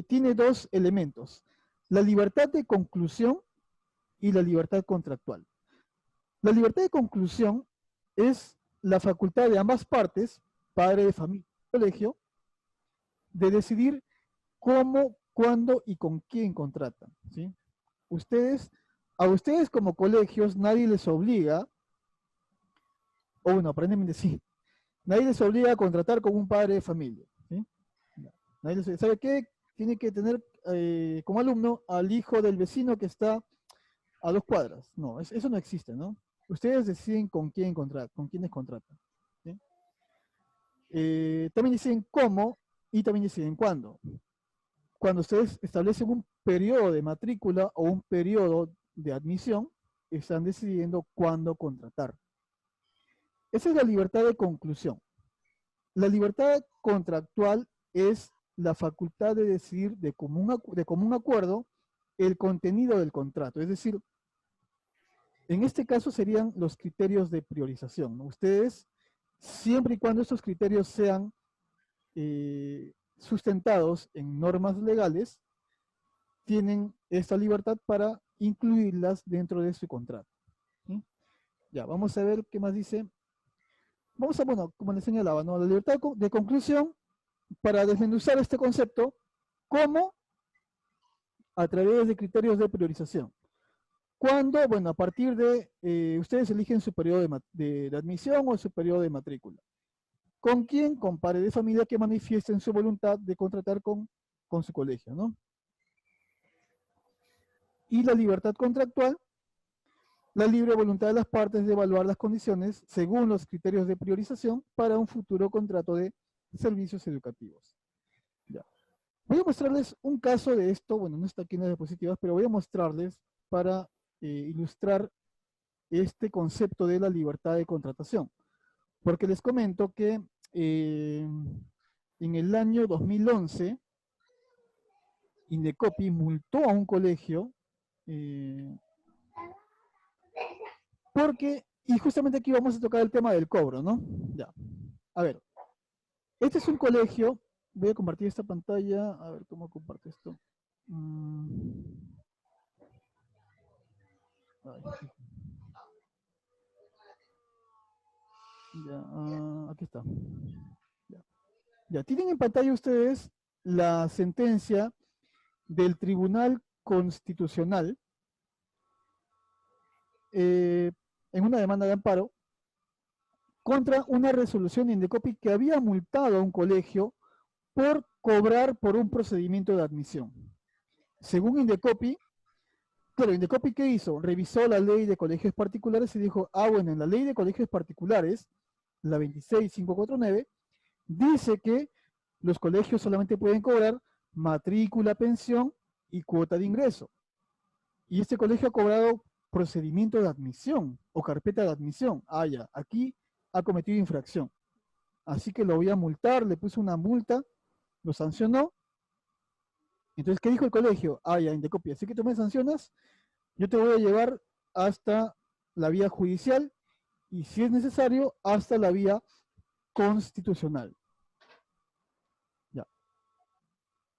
Tiene dos elementos: la libertad de conclusión y la libertad contractual. La libertad de conclusión es la facultad de ambas partes, padre de familia, colegio, de decidir cómo, cuándo y con quién contratan, ¿sí? A ustedes como colegios nadie les obliga, o bueno, aprenden sí, nadie les obliga a contratar con un padre de familia, ¿sí? Nadie les, ¿sabe qué? Tiene que tener como alumno al hijo del vecino que está a 2 cuadras. No, eso no existe, ¿no? Ustedes deciden con quiénes contratan, ¿sí? También deciden cómo y también deciden cuándo. Cuando ustedes establecen un periodo de matrícula o un periodo de admisión, están decidiendo cuándo contratar. Esa es la libertad de conclusión. La libertad contractual es la facultad de decidir de común acuerdo el contenido del contrato. Es decir, en este caso serían los criterios de priorización, ¿no? Ustedes, siempre y cuando estos criterios sean sustentados en normas legales, tienen esta libertad para incluirlas dentro de su contrato, ¿sí? Ya, vamos a ver qué más dice. Vamos a, bueno, como les señalaba, ¿no? La libertad de conclusión, para desmenuzar este concepto, ¿cómo? A través de criterios de priorización. ¿Cuándo? Bueno, a partir de, ustedes eligen su periodo de admisión o su periodo de matrícula. ¿Con quién? Con padres de familia que manifiesten su voluntad de contratar con su colegio, ¿no? y la libertad contractual, la libre voluntad de las partes de evaluar las condiciones según los criterios de priorización para un futuro contrato de servicios educativos. Ya. Voy a mostrarles un caso de esto, bueno, no está aquí en las diapositivas, pero voy a mostrarles para ilustrar este concepto de la libertad de contratación. Porque les comento que en el año 2011, Indecopi multó a un colegio porque, y justamente aquí vamos a tocar el tema del cobro, ¿no? Ya. A ver, este es un colegio, voy a compartir esta pantalla, a ver cómo comparto esto. Ay. Ya, aquí está. Ya, tienen en pantalla ustedes la sentencia del Tribunal Constitucional en una demanda de amparo contra una resolución de Indecopi que había multado a un colegio por cobrar por un procedimiento de admisión. Según Indecopi, claro, Indecopi, ¿qué hizo? Revisó la ley de colegios particulares y dijo, bueno, en la ley de colegios particulares, la 26549, dice que los colegios solamente pueden cobrar matrícula, pensión y cuota de ingreso. Y este colegio ha cobrado procedimiento de admisión o carpeta de admisión. Ya, aquí ha cometido infracción. Así que lo voy a multar, le puse una multa, lo sancionó. Entonces, ¿qué dijo el colegio? Ya, Indecopi, así que tú me sancionas, yo te voy a llevar hasta la vía judicial y, si es necesario, hasta la vía constitucional. Ya.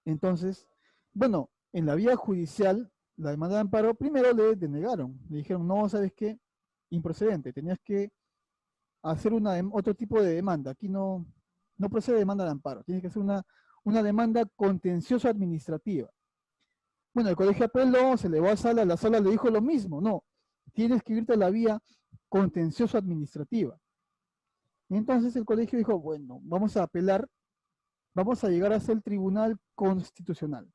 Entonces, bueno, en la vía judicial, la demanda de amparo, primero le denegaron. Le dijeron, no, ¿sabes qué? Improcedente, tenías que hacer otro tipo de demanda. Aquí no procede demanda de amparo, tienes que hacer una demanda contencioso administrativa. Bueno, el colegio apeló, se elevó a sala, la sala le dijo lo mismo, no, tienes que irte a la vía contencioso administrativa. Entonces el colegio dijo, bueno, vamos a apelar, vamos a llegar hasta el Tribunal Constitucional.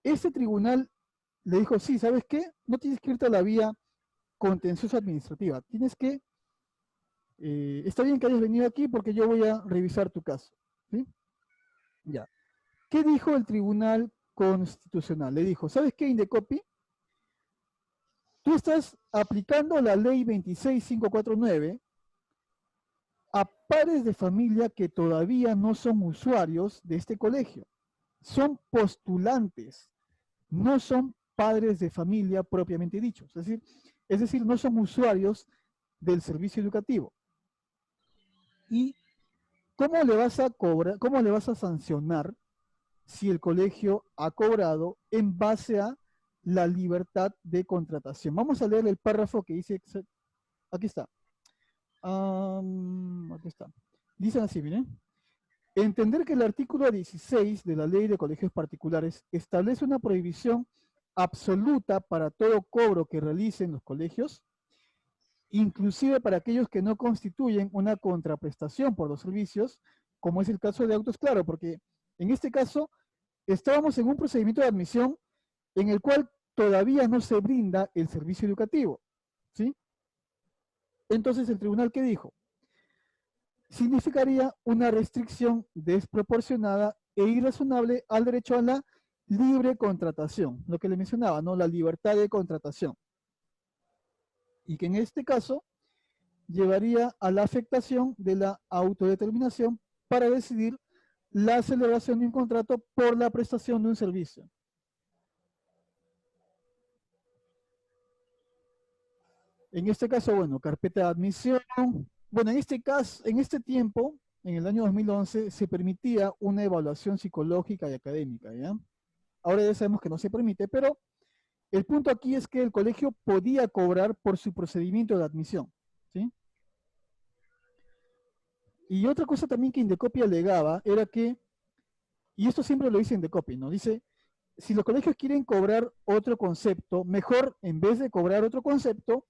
Ese tribunal le dijo, sí, ¿sabes qué? No tienes que irte a la vía contencioso administrativa, tienes que, está bien que hayas venido aquí porque yo voy a revisar tu caso, ¿sí? Ya. ¿Qué dijo el Tribunal Constitucional? Le dijo, ¿sabes qué, Indecopi? Tú estás aplicando la ley 26549 a padres de familia que todavía no son usuarios de este colegio. Son postulantes, no son padres de familia propiamente dichos. Es decir, no son usuarios del servicio educativo. ¿Y cómo le vas a cobrar, cómo le vas a sancionar si el colegio ha cobrado en base a la libertad de contratación? Vamos a leer el párrafo que dice, aquí está. Aquí está. Dicen así, miren. Entender que el artículo 16 de la Ley de Colegios Particulares establece una prohibición absoluta para todo cobro que realicen los colegios, inclusive para aquellos que no constituyen una contraprestación por los servicios, como es el caso de autos, claro, porque en este caso estábamos en un procedimiento de admisión en el cual todavía no se brinda el servicio educativo, ¿sí? Entonces, ¿el tribunal qué dijo? Significaría una restricción desproporcionada e irrazonable al derecho a la libre contratación, lo que le mencionaba, ¿no? La libertad de contratación. Y que en este caso llevaría a la afectación de la autodeterminación para decidir la celebración de un contrato por la prestación de un servicio. En este caso, bueno, carpeta de admisión. Bueno, en este caso, en este tiempo, en el año 2011, se permitía una evaluación psicológica y académica, ¿ya? Ahora ya sabemos que no se permite, pero el punto aquí es que el colegio podía cobrar por su procedimiento de admisión, ¿sí? Y otra cosa también que Indecopi alegaba era que, y esto siempre lo dice Indecopi, ¿no? Dice, si los colegios quieren cobrar otro concepto, mejor en vez de cobrar otro concepto,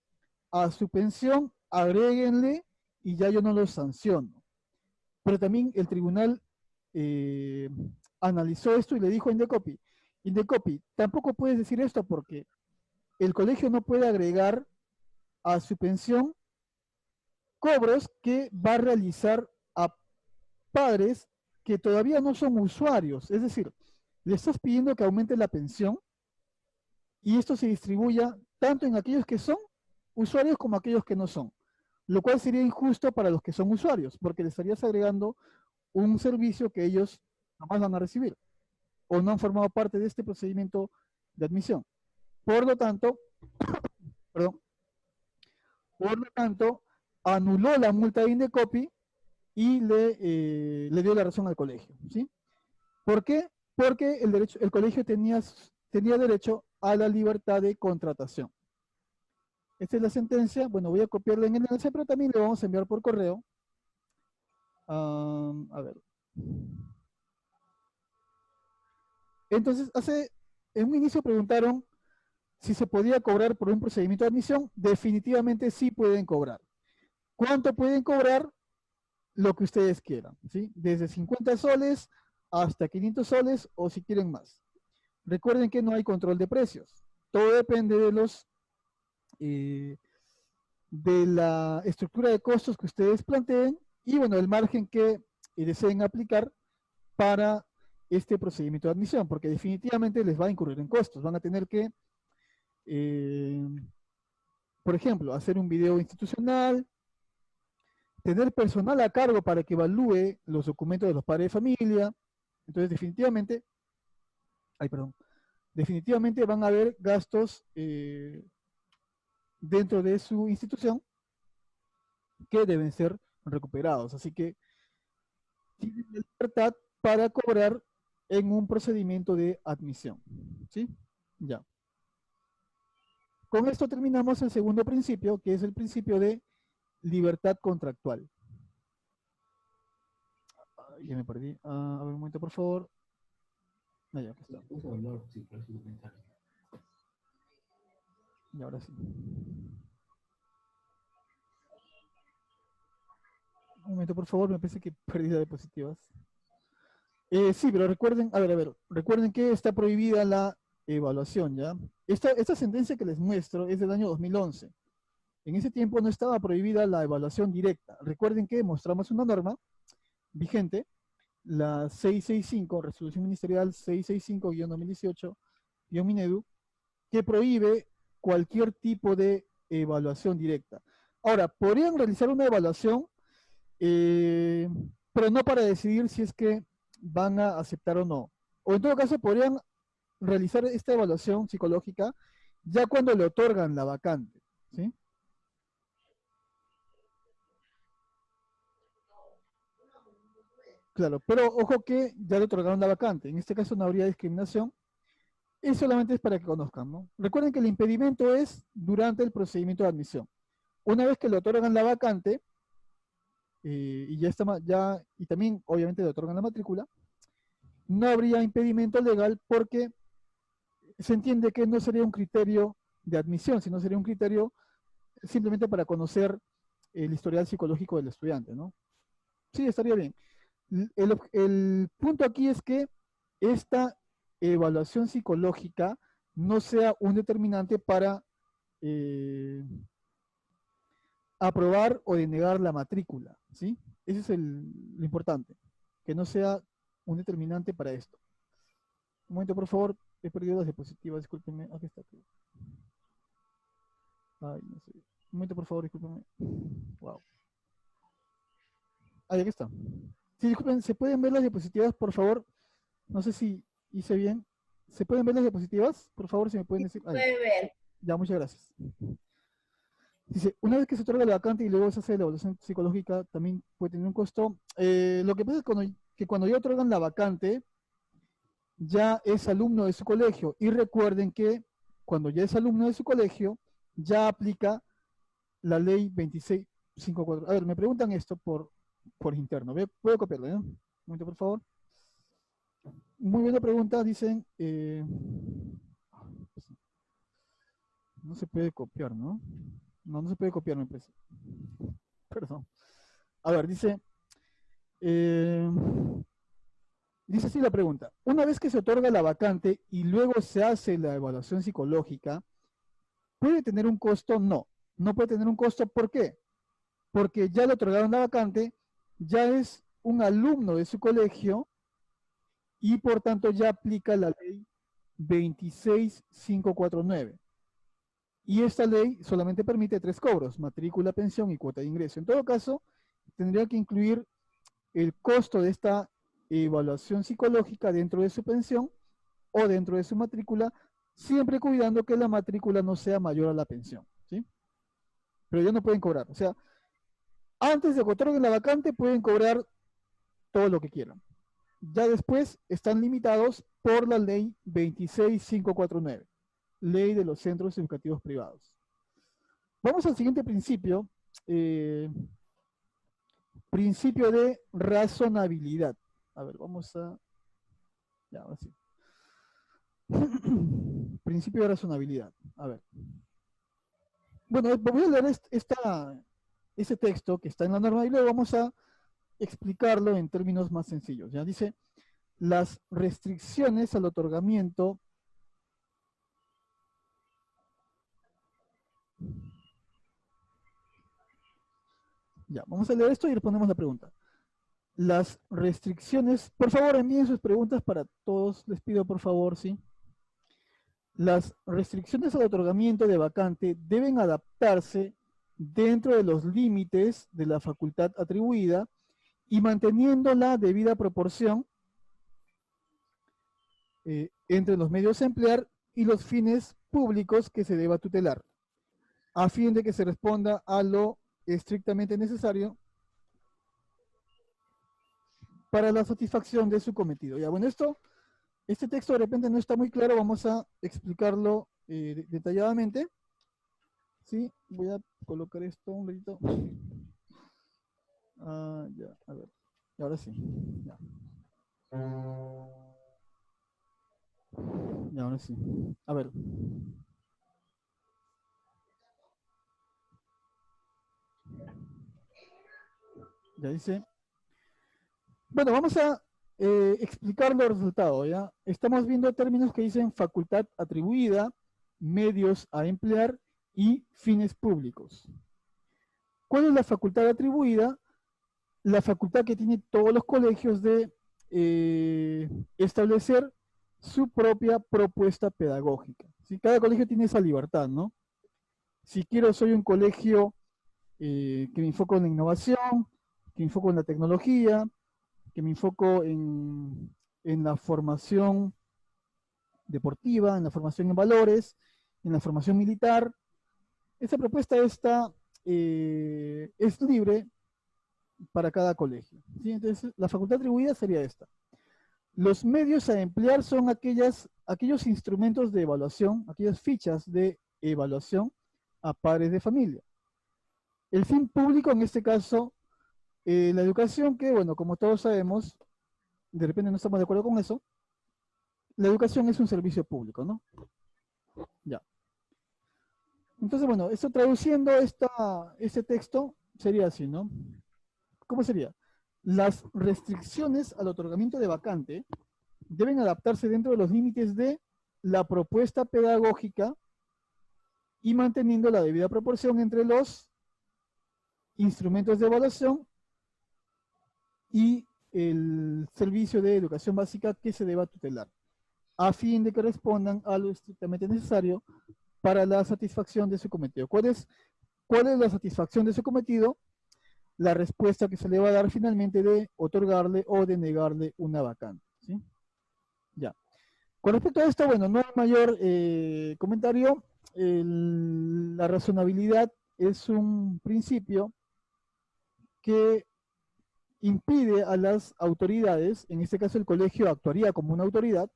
a su pensión agréguenle y ya yo no los sanciono. Pero también el tribunal analizó esto y le dijo a Indecopi, Indecopi, tampoco puedes decir esto porque el colegio no puede agregar a su pensión cobros que va a realizar a padres que todavía no son usuarios. Es decir, le estás pidiendo que aumente la pensión y esto se distribuya tanto en aquellos que son usuarios como aquellos que no son, lo cual sería injusto para los que son usuarios, porque le estarías agregando un servicio que ellos jamás van a recibir o no han formado parte de este procedimiento de admisión. Por lo tanto, perdón, por lo tanto, anuló la multa de Indecopi y le dio la razón al colegio, ¿sí? ¿Por qué? Porque el colegio tenía derecho a la libertad de contratación. Esta es la sentencia. Bueno, voy a copiarla en el enlace, pero también le vamos a enviar por correo. A ver. Entonces, en un inicio preguntaron si se podía cobrar por un procedimiento de admisión. Definitivamente sí pueden cobrar. ¿Cuánto pueden cobrar? Lo que ustedes quieran, ¿sí? Desde 50 soles hasta 500 soles o si quieren más. Recuerden que no hay control de precios. Todo depende de la estructura de costos que ustedes planteen y, bueno, el margen que deseen aplicar para este procedimiento de admisión, porque definitivamente les va a incurrir en costos. Van a tener que, por ejemplo, hacer un video institucional, tener personal a cargo para que evalúe los documentos de los padres de familia. Entonces, definitivamente van a haber gastos dentro de su institución que deben ser recuperados. Así que tienen libertad para cobrar en un procedimiento de admisión. ¿Sí? Ya. Con esto terminamos el segundo principio, que es el principio de libertad contractual. Ya me perdí. A ver, un momento, por favor. Ya, aquí está. Y ahora sí. Un momento, por favor, me parece que perdí las diapositivas. Sí, pero recuerden, recuerden que está prohibida la evaluación, ¿ya? Esta sentencia que les muestro es del año 2011. En ese tiempo no estaba prohibida la evaluación directa. Recuerden que mostramos una norma vigente, la 665, Resolución Ministerial 665-2018-Minedu, que prohíbe cualquier tipo de evaluación directa. Ahora, podrían realizar una evaluación, pero no para decidir si es que van a aceptar o no. O en todo caso, podrían realizar esta evaluación psicológica ya cuando le otorgan la vacante, ¿sí? Claro, pero ojo que ya le otorgaron la vacante. En este caso no habría discriminación. Y solamente es para que conozcan, ¿no? Recuerden que el impedimento es durante el procedimiento de admisión. Una vez que le otorgan la vacante, y ya está, y también obviamente le otorgan la matrícula, no habría impedimento legal porque se entiende que no sería un criterio de admisión, sino sería un criterio simplemente para conocer el historial psicológico del estudiante, ¿no? Sí, estaría bien. El punto aquí es que esta evaluación psicológica no sea un determinante para aprobar o denegar la matrícula, ¿sí? Ese es lo importante, que no sea un determinante para esto. Un momento, por favor, he perdido las diapositivas, discúlpenme. Aquí está. Ay, no sé. Un momento, por favor, discúlpenme. Wow. Ahí, aquí está. Sí, disculpen, ¿se pueden ver las diapositivas, por favor? No sé si hice bien. ¿Se pueden ver las diapositivas? Por favor, si me pueden decir. Ahí. Puede ver. Ya, muchas gracias. Dice, una vez que se otorga la vacante y luego se hace la evaluación psicológica, también puede tener un costo. Lo que pasa es que cuando ya otorgan la vacante, ya es alumno de su colegio. Y recuerden que cuando ya es alumno de su colegio, ya aplica la ley 2654. A ver, me preguntan esto por interno. ¿Puedo copiarlo? Un momento, por favor. Muy buena pregunta. Dicen, no se puede copiar, ¿no? No se puede copiar, me parece. Perdón. A ver, dice así la pregunta. Una vez que se otorga la vacante y luego se hace la evaluación psicológica, ¿Puede tener un costo? No, no puede tener un costo. ¿Por qué? Porque ya le otorgaron la vacante, ya es un alumno de su colegio y por tanto ya aplica la ley 26549. Y esta ley solamente permite 3 cobros: matrícula, pensión y cuota de ingreso. En todo caso, tendría que incluir el costo de esta evaluación psicológica dentro de su pensión o dentro de su matrícula, siempre cuidando que la matrícula no sea mayor a la pensión, ¿sí? Pero ya no pueden cobrar. O sea, antes de que otorguen la vacante pueden cobrar todo lo que quieran. Ya después están limitados por la ley 26549, ley de los centros educativos privados. Vamos al siguiente principio, principio de razonabilidad. A ver, vamos a... Ya, ahora sí. Principio de razonabilidad. A ver. Bueno, voy a leer este texto que está en la norma y luego vamos a explicarlo en términos más sencillos. Ya dice, las restricciones al otorgamiento ya, vamos a leer esto y respondemos la pregunta. Las restricciones, por favor envíen sus preguntas para todos, les pido por favor, ¿sí? Las restricciones al otorgamiento de vacante deben adaptarse dentro de los límites de la facultad atribuida y manteniendo la debida proporción entre los medios a emplear y los fines públicos que se deba tutelar, a fin de que se responda a lo estrictamente necesario para la satisfacción de su cometido. Ya, bueno, este texto de repente no está muy claro, vamos a explicarlo detalladamente. Sí, voy a colocar esto un ratito. Ya, a ver. Y ahora sí. Ya. Y ahora sí. A ver. Ya dice. Bueno, vamos a explicar los resultados, ¿ya? Estamos viendo términos que dicen facultad atribuida, medios a emplear y fines públicos. ¿Cuál es la facultad atribuida? La facultad que tiene todos los colegios de establecer su propia propuesta pedagógica. ¿Sí? Cada colegio tiene esa libertad, ¿no? Si quiero, soy un colegio que me enfoco en la innovación, que me enfoco en la tecnología, que me enfoco en la formación deportiva, en la formación en valores, en la formación militar. Esa propuesta es libre para cada colegio, ¿sí? Entonces, la facultad atribuida sería esta. Los medios a emplear son aquellos instrumentos de evaluación, aquellas fichas de evaluación a padres de familia. El fin público, en este caso, la educación, que, bueno, como todos sabemos, de repente no estamos de acuerdo con eso, la educación es un servicio público, ¿no? Ya. Entonces, bueno, esto traduciendo este texto sería así, ¿no? ¿Cómo sería? Las restricciones al otorgamiento de vacante deben adaptarse dentro de los límites de la propuesta pedagógica y manteniendo la debida proporción entre los instrumentos de evaluación y el servicio de educación básica que se deba tutelar, a fin de que respondan a lo estrictamente necesario para la satisfacción de su cometido. ¿Cuál es la satisfacción de su cometido? La respuesta que se le va a dar finalmente de otorgarle o de negarle una vacante, ¿sí? Ya. Con respecto a esto, bueno, no hay mayor comentario. La razonabilidad es un principio que impide a las autoridades, en este caso el colegio actuaría como una autoridad,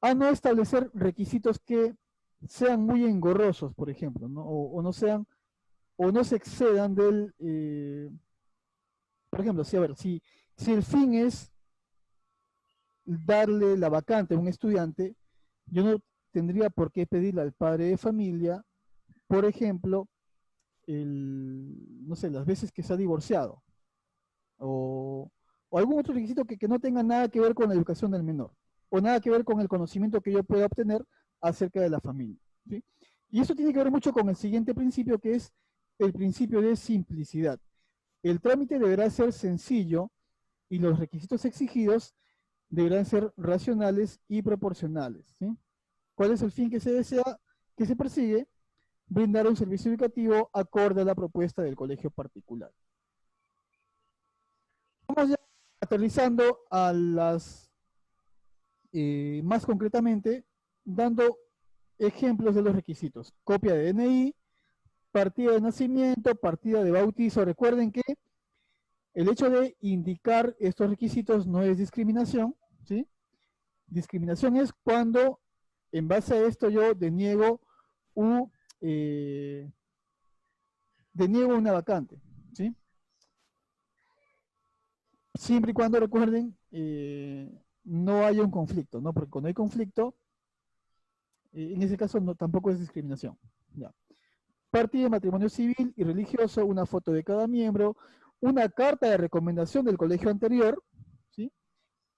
a no establecer requisitos que sean muy engorrosos, por ejemplo, ¿no? O no sean, o no se excedan del, por ejemplo, si el fin es darle la vacante a un estudiante, yo no tendría por qué pedirle al padre de familia, por ejemplo, no sé, las veces que se ha divorciado, o algún otro requisito que no tenga nada que ver con la educación del menor, o nada que ver con el conocimiento que yo pueda obtener acerca de la familia, ¿sí? Y eso tiene que ver mucho con el siguiente principio, que es el principio de simplicidad. El trámite deberá ser sencillo y los requisitos exigidos deberán ser racionales y proporcionales, ¿sí? ¿Cuál es el fin que se desea, que se persigue? Brindar un servicio educativo acorde a la propuesta del colegio particular. Vamos ya aterrizando a las, más concretamente, dando ejemplos de los requisitos. Copia de DNI, partida de nacimiento, partida de bautizo. Recuerden que el hecho de indicar estos requisitos no es discriminación, ¿sí? Discriminación es cuando, en base a esto, yo deniego una vacante, ¿sí? Siempre y cuando, recuerden, no haya un conflicto, ¿no? Porque cuando hay conflicto, en ese caso tampoco es discriminación. Ya. Partida de matrimonio civil y religioso, una foto de cada miembro, una carta de recomendación del colegio anterior, ¿sí?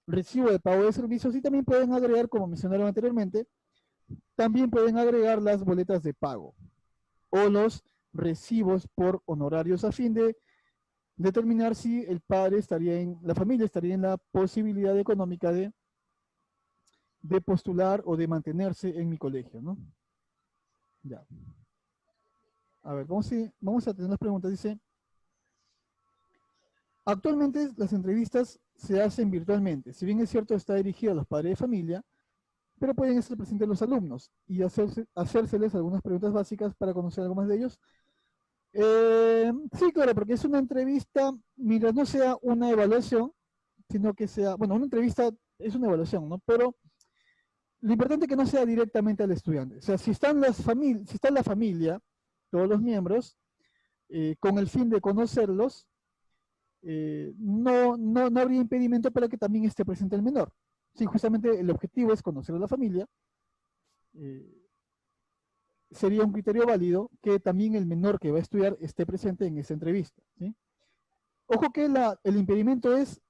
Recibo de pago de servicios, y también pueden agregar, como mencionaron anteriormente, también pueden agregar las boletas de pago o los recibos por honorarios a fin de determinar si el padre la familia estaría en la posibilidad económica de postular o de mantenerse en mi colegio, ¿no? Ya. A ver, vamos a tener las preguntas. Dice, actualmente las entrevistas se hacen virtualmente. Si bien es cierto, está dirigido a los padres de familia, pero pueden estar presentes los alumnos y hacérseles algunas preguntas básicas para conocer algo más de ellos. Sí, claro, porque es una entrevista, mientras no sea una evaluación, sino que sea, bueno, una entrevista es una evaluación, ¿no? Pero lo importante es que no sea directamente al estudiante. O sea, si está la familia, todos los miembros, con el fin de conocerlos, no habría impedimento para que también esté presente el menor. Sí, justamente el objetivo es conocer a la familia. Sería un criterio válido que también el menor que va a estudiar esté presente en esa entrevista, ¿sí? Ojo que el impedimento es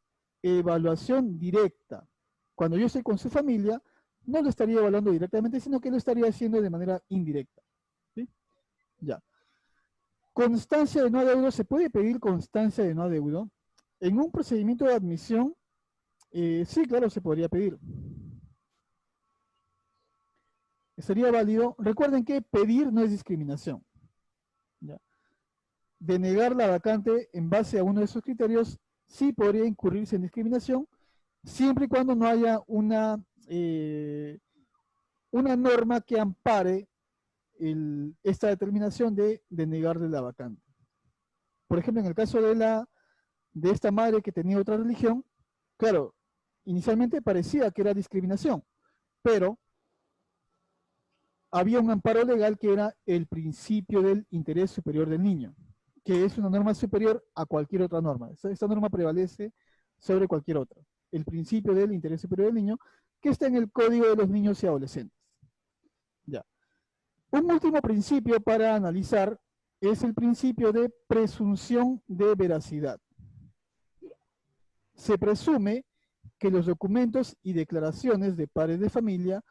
evaluación directa. Cuando yo estoy con su familia, no lo estaría evaluando directamente, sino que lo estaría haciendo de manera indirecta, ¿sí? Ya. Constancia de no adeudo. ¿Se puede pedir constancia de no adeudo? En un procedimiento de admisión, sí, claro, se podría pedir. Sería válido. Recuerden que pedir no es discriminación. ¿Ya? Denegar la vacante en base a uno de esos criterios sí podría incurrirse en discriminación, siempre y cuando no haya una norma que ampare esta determinación de denegarle la vacante. Por ejemplo, en el caso de esta madre que tenía otra religión, claro, inicialmente parecía que era discriminación, pero había un amparo legal que era el principio del interés superior del niño, que es una norma superior a cualquier otra norma. Esta norma prevalece sobre cualquier otra. El principio del interés superior del niño, que está en el Código de los Niños y Adolescentes. Ya. Un último principio para analizar es el principio de presunción de veracidad. Se presume que los documentos y declaraciones de padres de familia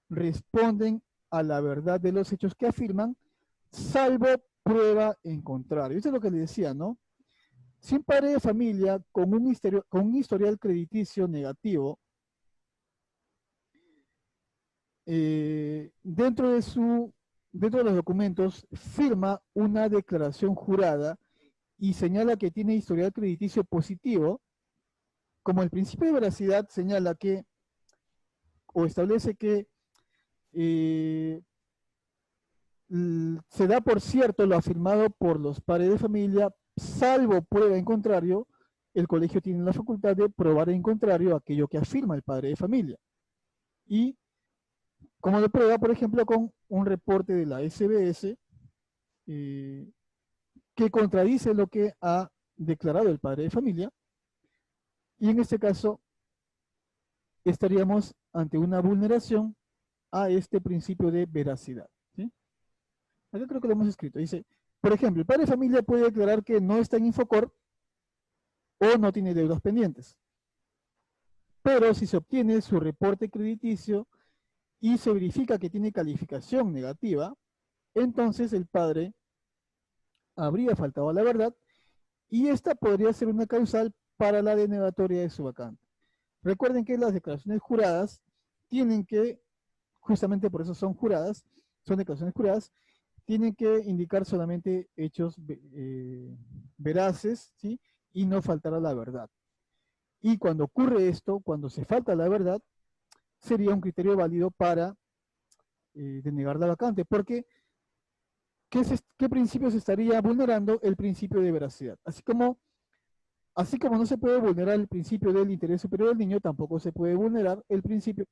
responden a la verdad de los hechos que afirman, salvo prueba en contrario. Esto es lo que le decía, ¿no? Si un padre de familia con un historial crediticio negativo, dentro de los documentos firma una declaración jurada y señala que tiene historial crediticio positivo, como el principio de veracidad señala que, o establece que se da por cierto lo afirmado por los padres de familia, salvo prueba en contrario, el colegio tiene la facultad de probar en contrario aquello que afirma el padre de familia. Y como lo prueba, por ejemplo, con un reporte de la SBS que contradice lo que ha declarado el padre de familia, y en este caso estaríamos ante una vulneración a este principio de veracidad, ¿sí? Acá creo que lo hemos escrito. Dice, por ejemplo, el padre de familia puede declarar que no está en Infocor o no tiene deudas pendientes. Pero si se obtiene su reporte crediticio y se verifica que tiene calificación negativa, entonces el padre habría faltado a la verdad y esta podría ser una causal para la denegatoria de su vacante. Recuerden que las declaraciones juradas tienen que, justamente por eso son juradas, son declaraciones juradas, tienen que indicar solamente hechos veraces, ¿sí? Y no faltar a la verdad. Y cuando ocurre esto, cuando se falta la verdad, sería un criterio válido para denegar la vacante, porque ¿qué principio se estaría vulnerando? El principio de veracidad. Así como no se puede vulnerar el principio del interés superior del niño, tampoco se puede vulnerar el principio de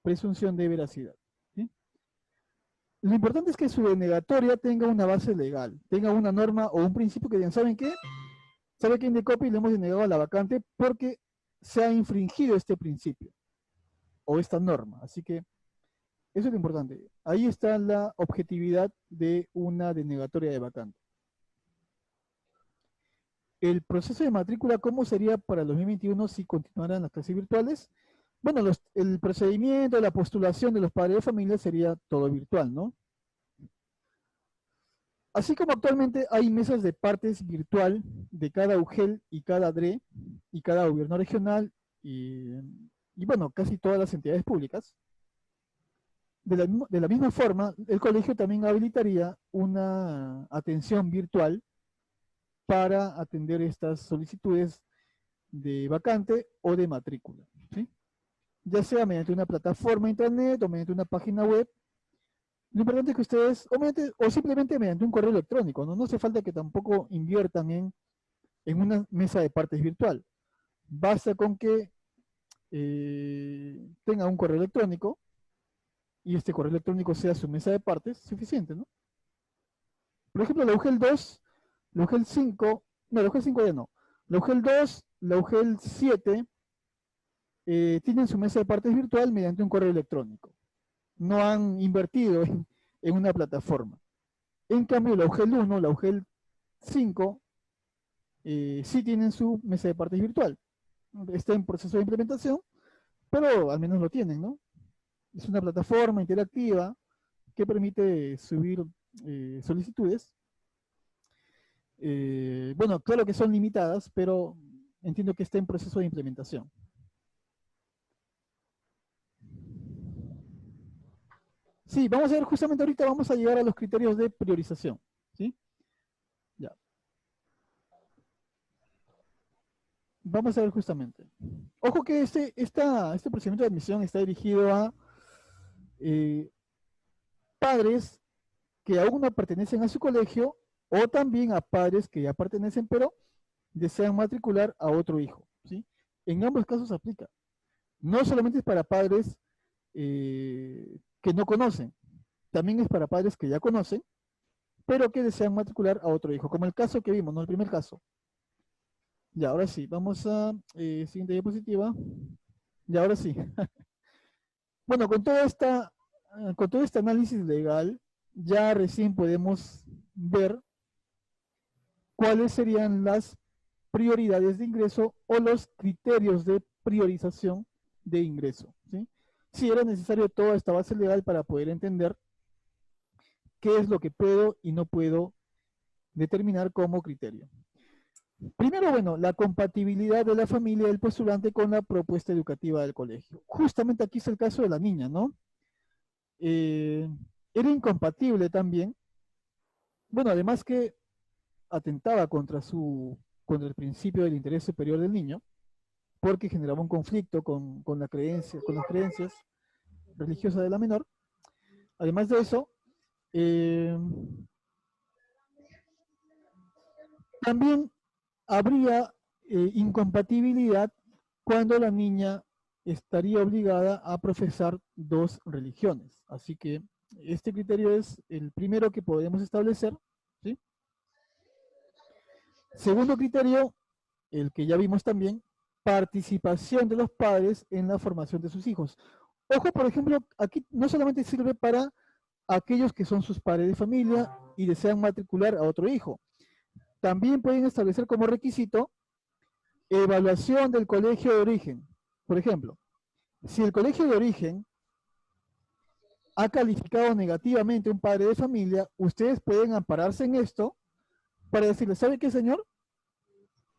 presunción de veracidad. ¿Sí? Lo importante es que su denegatoria tenga una base legal, tenga una norma o un principio que digan, ¿saben qué? ¿Sabe que Indecopi le hemos denegado a la vacante porque se ha infringido este principio o esta norma? Así que eso es lo importante. Ahí está la objetividad de una denegatoria de vacante. El proceso de matrícula, ¿cómo sería para el 2021 si continuaran las clases virtuales? Bueno, el procedimiento, la postulación de los padres de familia sería todo virtual, ¿no? Así como actualmente hay mesas de partes virtual de cada UGEL y cada DRE y cada gobierno regional y bueno, casi todas las entidades públicas, de la misma forma, el colegio también habilitaría una atención virtual para atender estas solicitudes de vacante o de matrícula, ¿sí? Ya sea mediante una plataforma internet o mediante una página web. Lo importante es que ustedes, o simplemente mediante un correo electrónico, ¿no? No hace falta que tampoco inviertan en una mesa de partes virtual. Basta con que tenga un correo electrónico y este correo electrónico sea su mesa de partes, suficiente, ¿no? Por ejemplo, la UGEL 2, la UGEL 5, no, la UGEL 5 ya no. La UGEL 2, la UGEL 7 tienen su mesa de partes virtual mediante un correo electrónico. No han invertido en una plataforma. En cambio, la UGEL 1, la UGEL 5, sí tienen su mesa de partes virtual. Está en proceso de implementación, pero al menos lo tienen, ¿no? Es una plataforma interactiva que permite subir solicitudes. Bueno, claro que son limitadas, pero entiendo que está en proceso de implementación. Sí, vamos a ver justamente ahorita, vamos a llegar a los criterios de priorización, ¿sí? Ya. Vamos a ver justamente. Ojo que este procedimiento de admisión está dirigido a padres que aún no pertenecen a su colegio o también a padres que ya pertenecen pero desean matricular a otro hijo, ¿sí? En ambos casos aplica. No solamente es para padres que no conocen, también es para padres que ya conocen, pero que desean matricular a otro hijo, como el caso que vimos, ¿no? El primer caso. Ya, ahora sí, vamos a siguiente diapositiva. Ya, ahora sí. Bueno, con todo este análisis legal, ya recién podemos ver cuáles serían las prioridades de ingreso o los criterios de priorización de ingreso, ¿sí? Si era necesario toda esta base legal para poder entender qué es lo que puedo y no puedo determinar como criterio. Primero, bueno, la compatibilidad de la familia del postulante con la propuesta educativa del colegio. Justamente aquí es el caso de la niña, ¿no? Era incompatible también. Bueno, además que atentaba contra el principio del interés superior del niño, porque generaba un conflicto con las creencias religiosas de la menor. Además de eso, también habría incompatibilidad cuando la niña estaría obligada a profesar dos religiones. Así que este criterio es el primero que podemos establecer, ¿sí? Segundo criterio, el que ya vimos también, participación de los padres en la formación de sus hijos. Ojo, por ejemplo, aquí no solamente sirve para aquellos que son sus padres de familia y desean matricular a otro hijo. También pueden establecer como requisito evaluación del colegio de origen. Por ejemplo, si el colegio de origen ha calificado negativamente a un padre de familia, ustedes pueden ampararse en esto para decirle, ¿sabe qué, señor?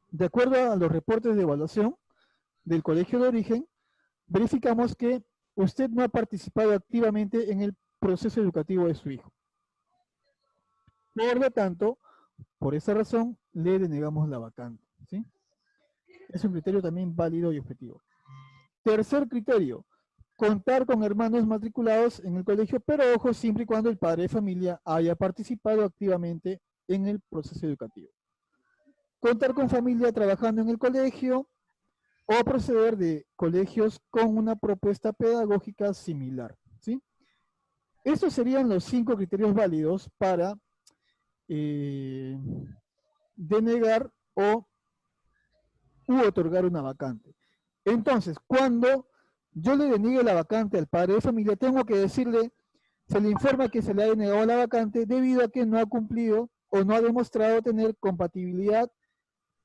De acuerdo a los reportes de evaluación del colegio de origen, verificamos que usted no ha participado activamente en el proceso educativo de su hijo. Por lo tanto, por esa razón, le denegamos la vacante, ¿sí? Es un criterio también válido y objetivo. Tercer criterio, contar con hermanos matriculados en el colegio, pero ojo, siempre y cuando el padre de familia haya participado activamente en el proceso educativo. Contar con familia trabajando en el colegio o proceder de colegios con una propuesta pedagógica similar, ¿sí? Estos serían los 5 criterios válidos para denegar o otorgar una vacante. Entonces, cuando yo le deniegue la vacante al padre de familia, tengo que decirle, se le informa que se le ha denegado la vacante debido a que no ha cumplido o no ha demostrado tener compatibilidad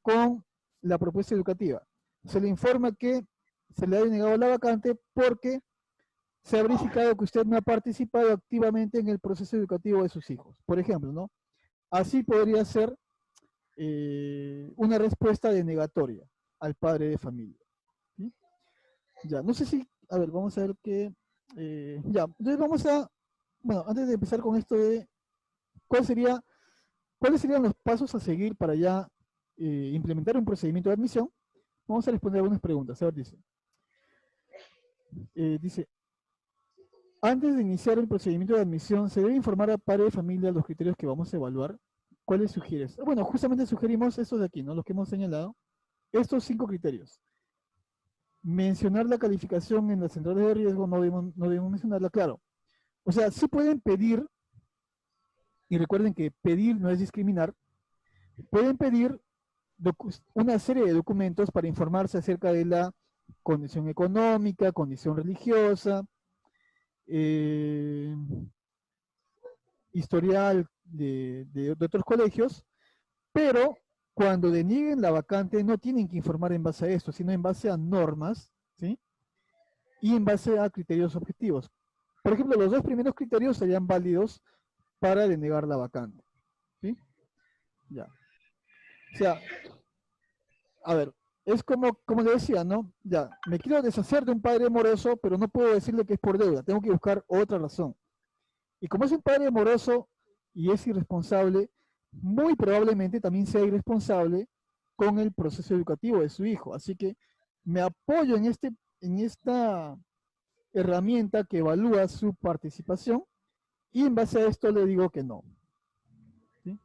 con la propuesta educativa. Se le informa que se le ha denegado la vacante porque se ha verificado que usted no ha participado activamente en el proceso educativo de sus hijos. Por ejemplo, ¿no? Así podría ser una respuesta denegatoria al padre de familia, ¿sí? Ya, no sé si, a ver, vamos a ver qué, ya, entonces vamos a, bueno, antes de empezar con esto de, ¿cuáles serían los pasos a seguir para ya implementar un procedimiento de admisión? Vamos a responder algunas preguntas. A ver, dice, antes de iniciar el procedimiento de admisión, ¿se debe informar al padre de familia los criterios que vamos a evaluar? ¿Cuáles sugieres? Bueno, justamente sugerimos estos de aquí, ¿no? Los que hemos señalado. Estos 5 criterios. Mencionar la calificación en las centrales de riesgo, no debemos mencionarla, claro. O sea, sí pueden pedir, y recuerden que pedir no es discriminar, pueden pedir una serie de documentos para informarse acerca de la condición económica, condición religiosa, historial de otros colegios, pero cuando denieguen la vacante no tienen que informar en base a esto, sino en base a normas, ¿sí? Y en base a criterios objetivos. Por ejemplo, los 2 primeros criterios serían válidos para denegar la vacante, ¿sí? Ya. O sea, a ver, es como le decía, ¿no? Ya, me quiero deshacer de un padre moroso, pero no puedo decirle que es por deuda, tengo que buscar otra razón. Y como es un padre moroso y es irresponsable, muy probablemente también sea irresponsable con el proceso educativo de su hijo. Así que me apoyo en esta herramienta que evalúa su participación y en base a esto le digo que no. ¿Sí?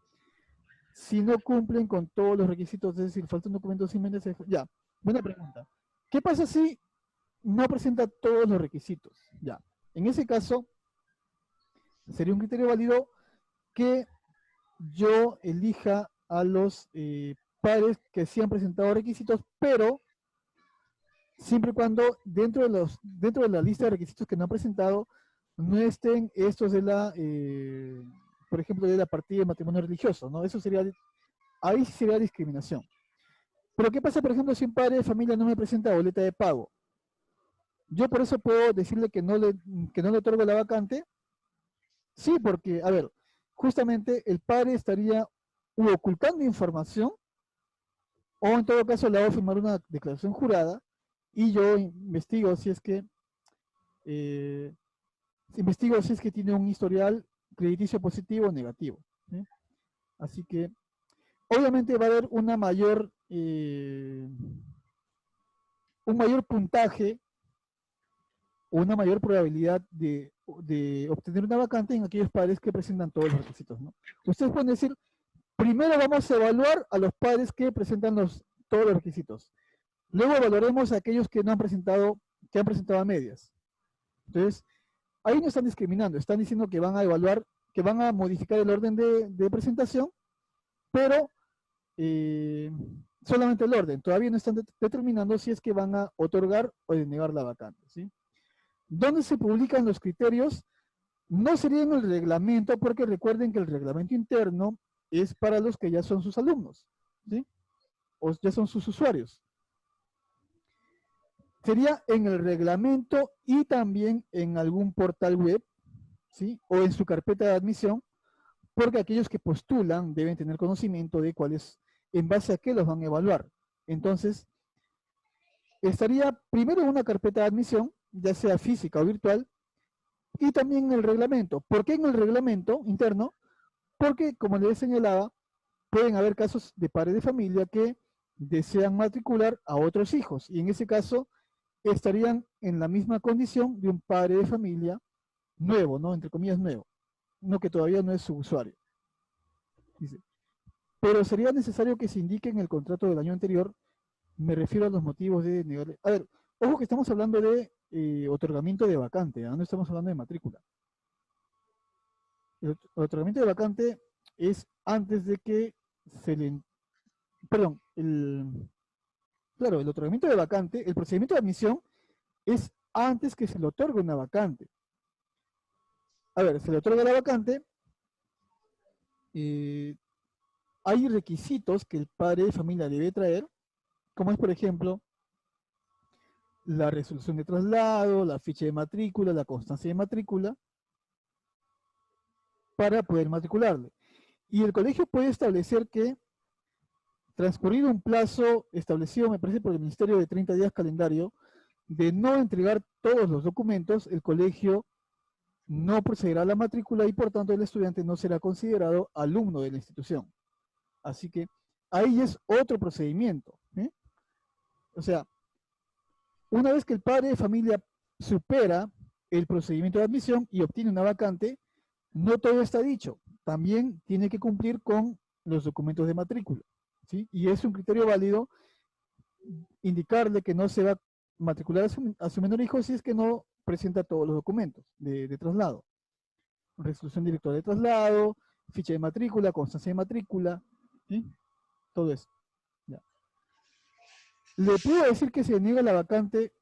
Si no cumplen con todos los requisitos, es decir, falta un documento simplemente, ya, buena pregunta. ¿Qué pasa si no presenta todos los requisitos? Ya, en ese caso, sería un criterio válido que yo elija a los padres que sí han presentado requisitos, pero siempre y cuando dentro de la lista de requisitos que no han presentado no estén estos de la, por ejemplo, de la partida de matrimonio religioso, ¿no? Eso sería, ahí sí sería discriminación. Pero ¿qué pasa, por ejemplo, si un padre de familia no me presenta boleta de pago? Yo por eso puedo decirle que no le otorgo la vacante. Sí, porque, a ver, justamente el padre estaría ocultando información, o en todo caso le hago firmar una declaración jurada y yo investigo si es que tiene un historial crediticio positivo o negativo, ¿sí? Así que obviamente va a haber un mayor puntaje o una mayor probabilidad de obtener una vacante en aquellos padres que presentan todos los requisitos, ¿no? Ustedes pueden decir, primero vamos a evaluar a los padres que presentan todos los requisitos. Luego evaluaremos a aquellos que no han presentado, que han presentado a medias. Entonces, ahí no están discriminando, están diciendo que van a evaluar, que van a modificar el orden de presentación, pero solamente el orden. Todavía no están determinando si es que van a otorgar o denegar la vacante, ¿sí? ¿Dónde se publican los criterios? No sería en el reglamento, porque recuerden que el reglamento interno es para los que ya son sus alumnos, ¿sí? O ya son sus usuarios. Sería en el reglamento y también en algún portal web ¿sí? O en su carpeta de admisión, porque aquellos que postulan deben tener conocimiento de cuáles, en base a qué los van a evaluar. Entonces, estaría primero en una carpeta de admisión, ya sea física o virtual, y también en el reglamento. ¿Por qué en el reglamento interno? Porque, como les señalaba, pueden haber casos de padres de familia que desean matricular a otros hijos, y en ese caso estarían en la misma condición de un padre de familia nuevo, ¿no? Entre comillas, nuevo, no, que todavía no es su usuario. Dice, pero sería necesario que se indique en el contrato del año anterior, me refiero a los motivos de negarle. A ver, ojo que estamos hablando de otorgamiento de vacante, no estamos hablando de matrícula. El otorgamiento de vacante es antes de que se le... Perdón, claro, el otorgamiento de vacante, el procedimiento de admisión es antes que se le otorgue una vacante. A ver, se le otorga la vacante, hay requisitos que el padre de familia debe traer, como es, por ejemplo, la resolución de traslado, la ficha de matrícula, la constancia de matrícula, para poder matricularle. Y el colegio puede establecer que, transcurrido un plazo establecido, me parece, por el Ministerio de 30 días calendario, de no entregar todos los documentos, el colegio no procederá a la matrícula y por tanto el estudiante no será considerado alumno de la institución. Así que ahí es otro procedimiento. O sea, una vez que el padre de familia supera el procedimiento de admisión y obtiene una vacante, no todo está dicho. También tiene que cumplir con los documentos de matrícula, ¿sí? Y es un criterio válido indicarle que no se va a matricular a su menor hijo si es que no presenta todos los documentos de traslado. Resolución directora de traslado, ficha de matrícula, constancia de matrícula, ¿sí? Todo eso. Ya. Le puedo decir que se niega la vacante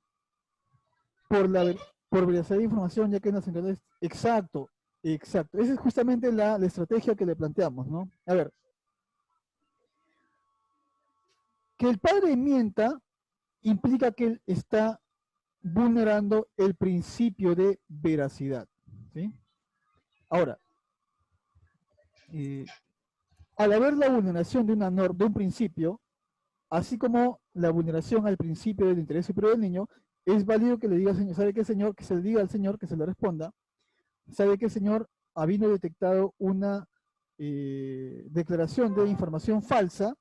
por veracidad de información, ya que en las centrales... Exacto, exacto. Esa es justamente la estrategia que le planteamos, ¿no? A ver. Que el padre mienta implica que él está vulnerando el principio de veracidad, ¿sí? Ahora, al haber la vulneración de una norma, de un principio, así como la vulneración al principio del interés superior del niño, es válido que le diga al señor, ¿sabe qué, señor? Que se le diga al señor, que se le responda, ¿sabe qué, señor? Habiendo detectado una declaración de información falsa,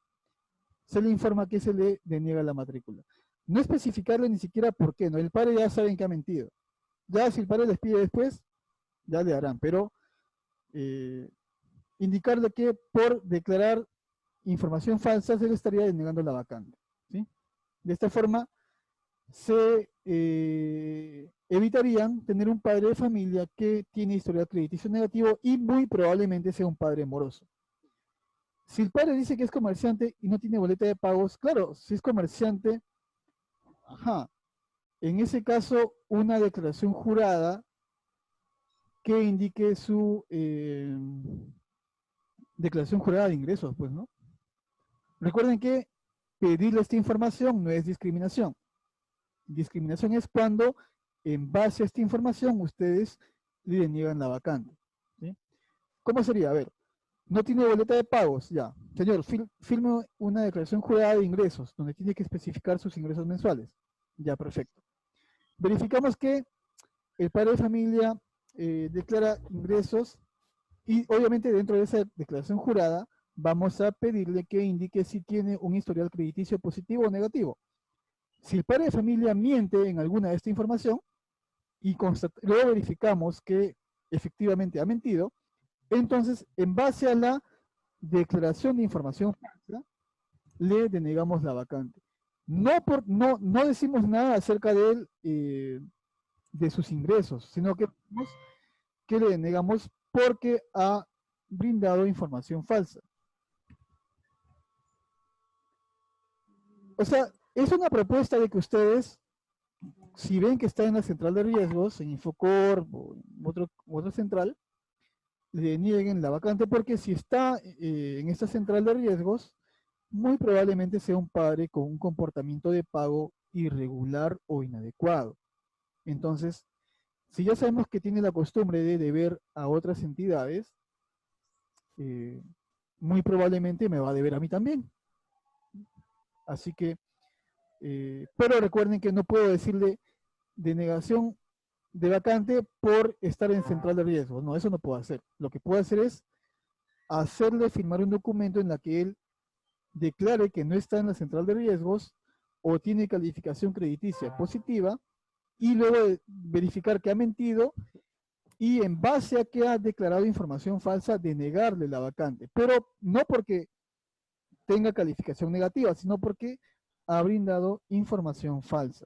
se le informa que se le deniega la matrícula. No especificarle ni siquiera por qué, ¿no? El padre ya saben que ha mentido. Ya si el padre les pide después, ya le harán, pero indicarle que por declarar información falsa se le estaría denegando la vacante, ¿sí? De esta forma se evitarían tener un padre de familia que tiene historial crediticio negativo y muy probablemente sea un padre moroso. Si el padre dice que es comerciante y no tiene boleta de pagos, claro, si es comerciante, ajá, en ese caso una declaración jurada que indique su declaración jurada de ingresos, pues, ¿no? Recuerden que pedirle esta información no es discriminación. Discriminación es cuando, en base a esta información, ustedes le deniegan la vacante, ¿sí? ¿Cómo sería? A ver, no tiene boleta de pagos, ya. Señor, firme una declaración jurada de ingresos, donde tiene que especificar sus ingresos mensuales. Ya, perfecto. Verificamos que el padre de familia declara ingresos y obviamente dentro de esa declaración jurada vamos a pedirle que indique si tiene un historial crediticio positivo o negativo. Si el padre de familia miente en alguna de esta información y luego verificamos que efectivamente ha mentido, entonces en base a la declaración de información falsa, le denegamos la vacante. No decimos nada acerca de él, de sus ingresos, sino que le denegamos porque ha brindado información falsa. O sea, es una propuesta de que ustedes, si ven que está en la central de riesgos, en Infocorp o en otra central, le nieguen la vacante, porque si está en esta central de riesgos, muy probablemente sea un padre con un comportamiento de pago irregular o inadecuado. Entonces, Si ya sabemos que tiene la costumbre de deber a otras entidades, muy probablemente me va a deber a mí también. Así que, pero recuerden que no puedo decirle denegación de vacante por estar en central de riesgos. No, eso no puedo hacer. Lo que puedo hacer es hacerle firmar un documento en la que él declare que no está en la central de riesgos o tiene calificación crediticia positiva, y luego verificar que ha mentido y en base a que ha declarado información falsa, denegarle la vacante. Pero no porque tenga calificación negativa, sino porque ha brindado información falsa.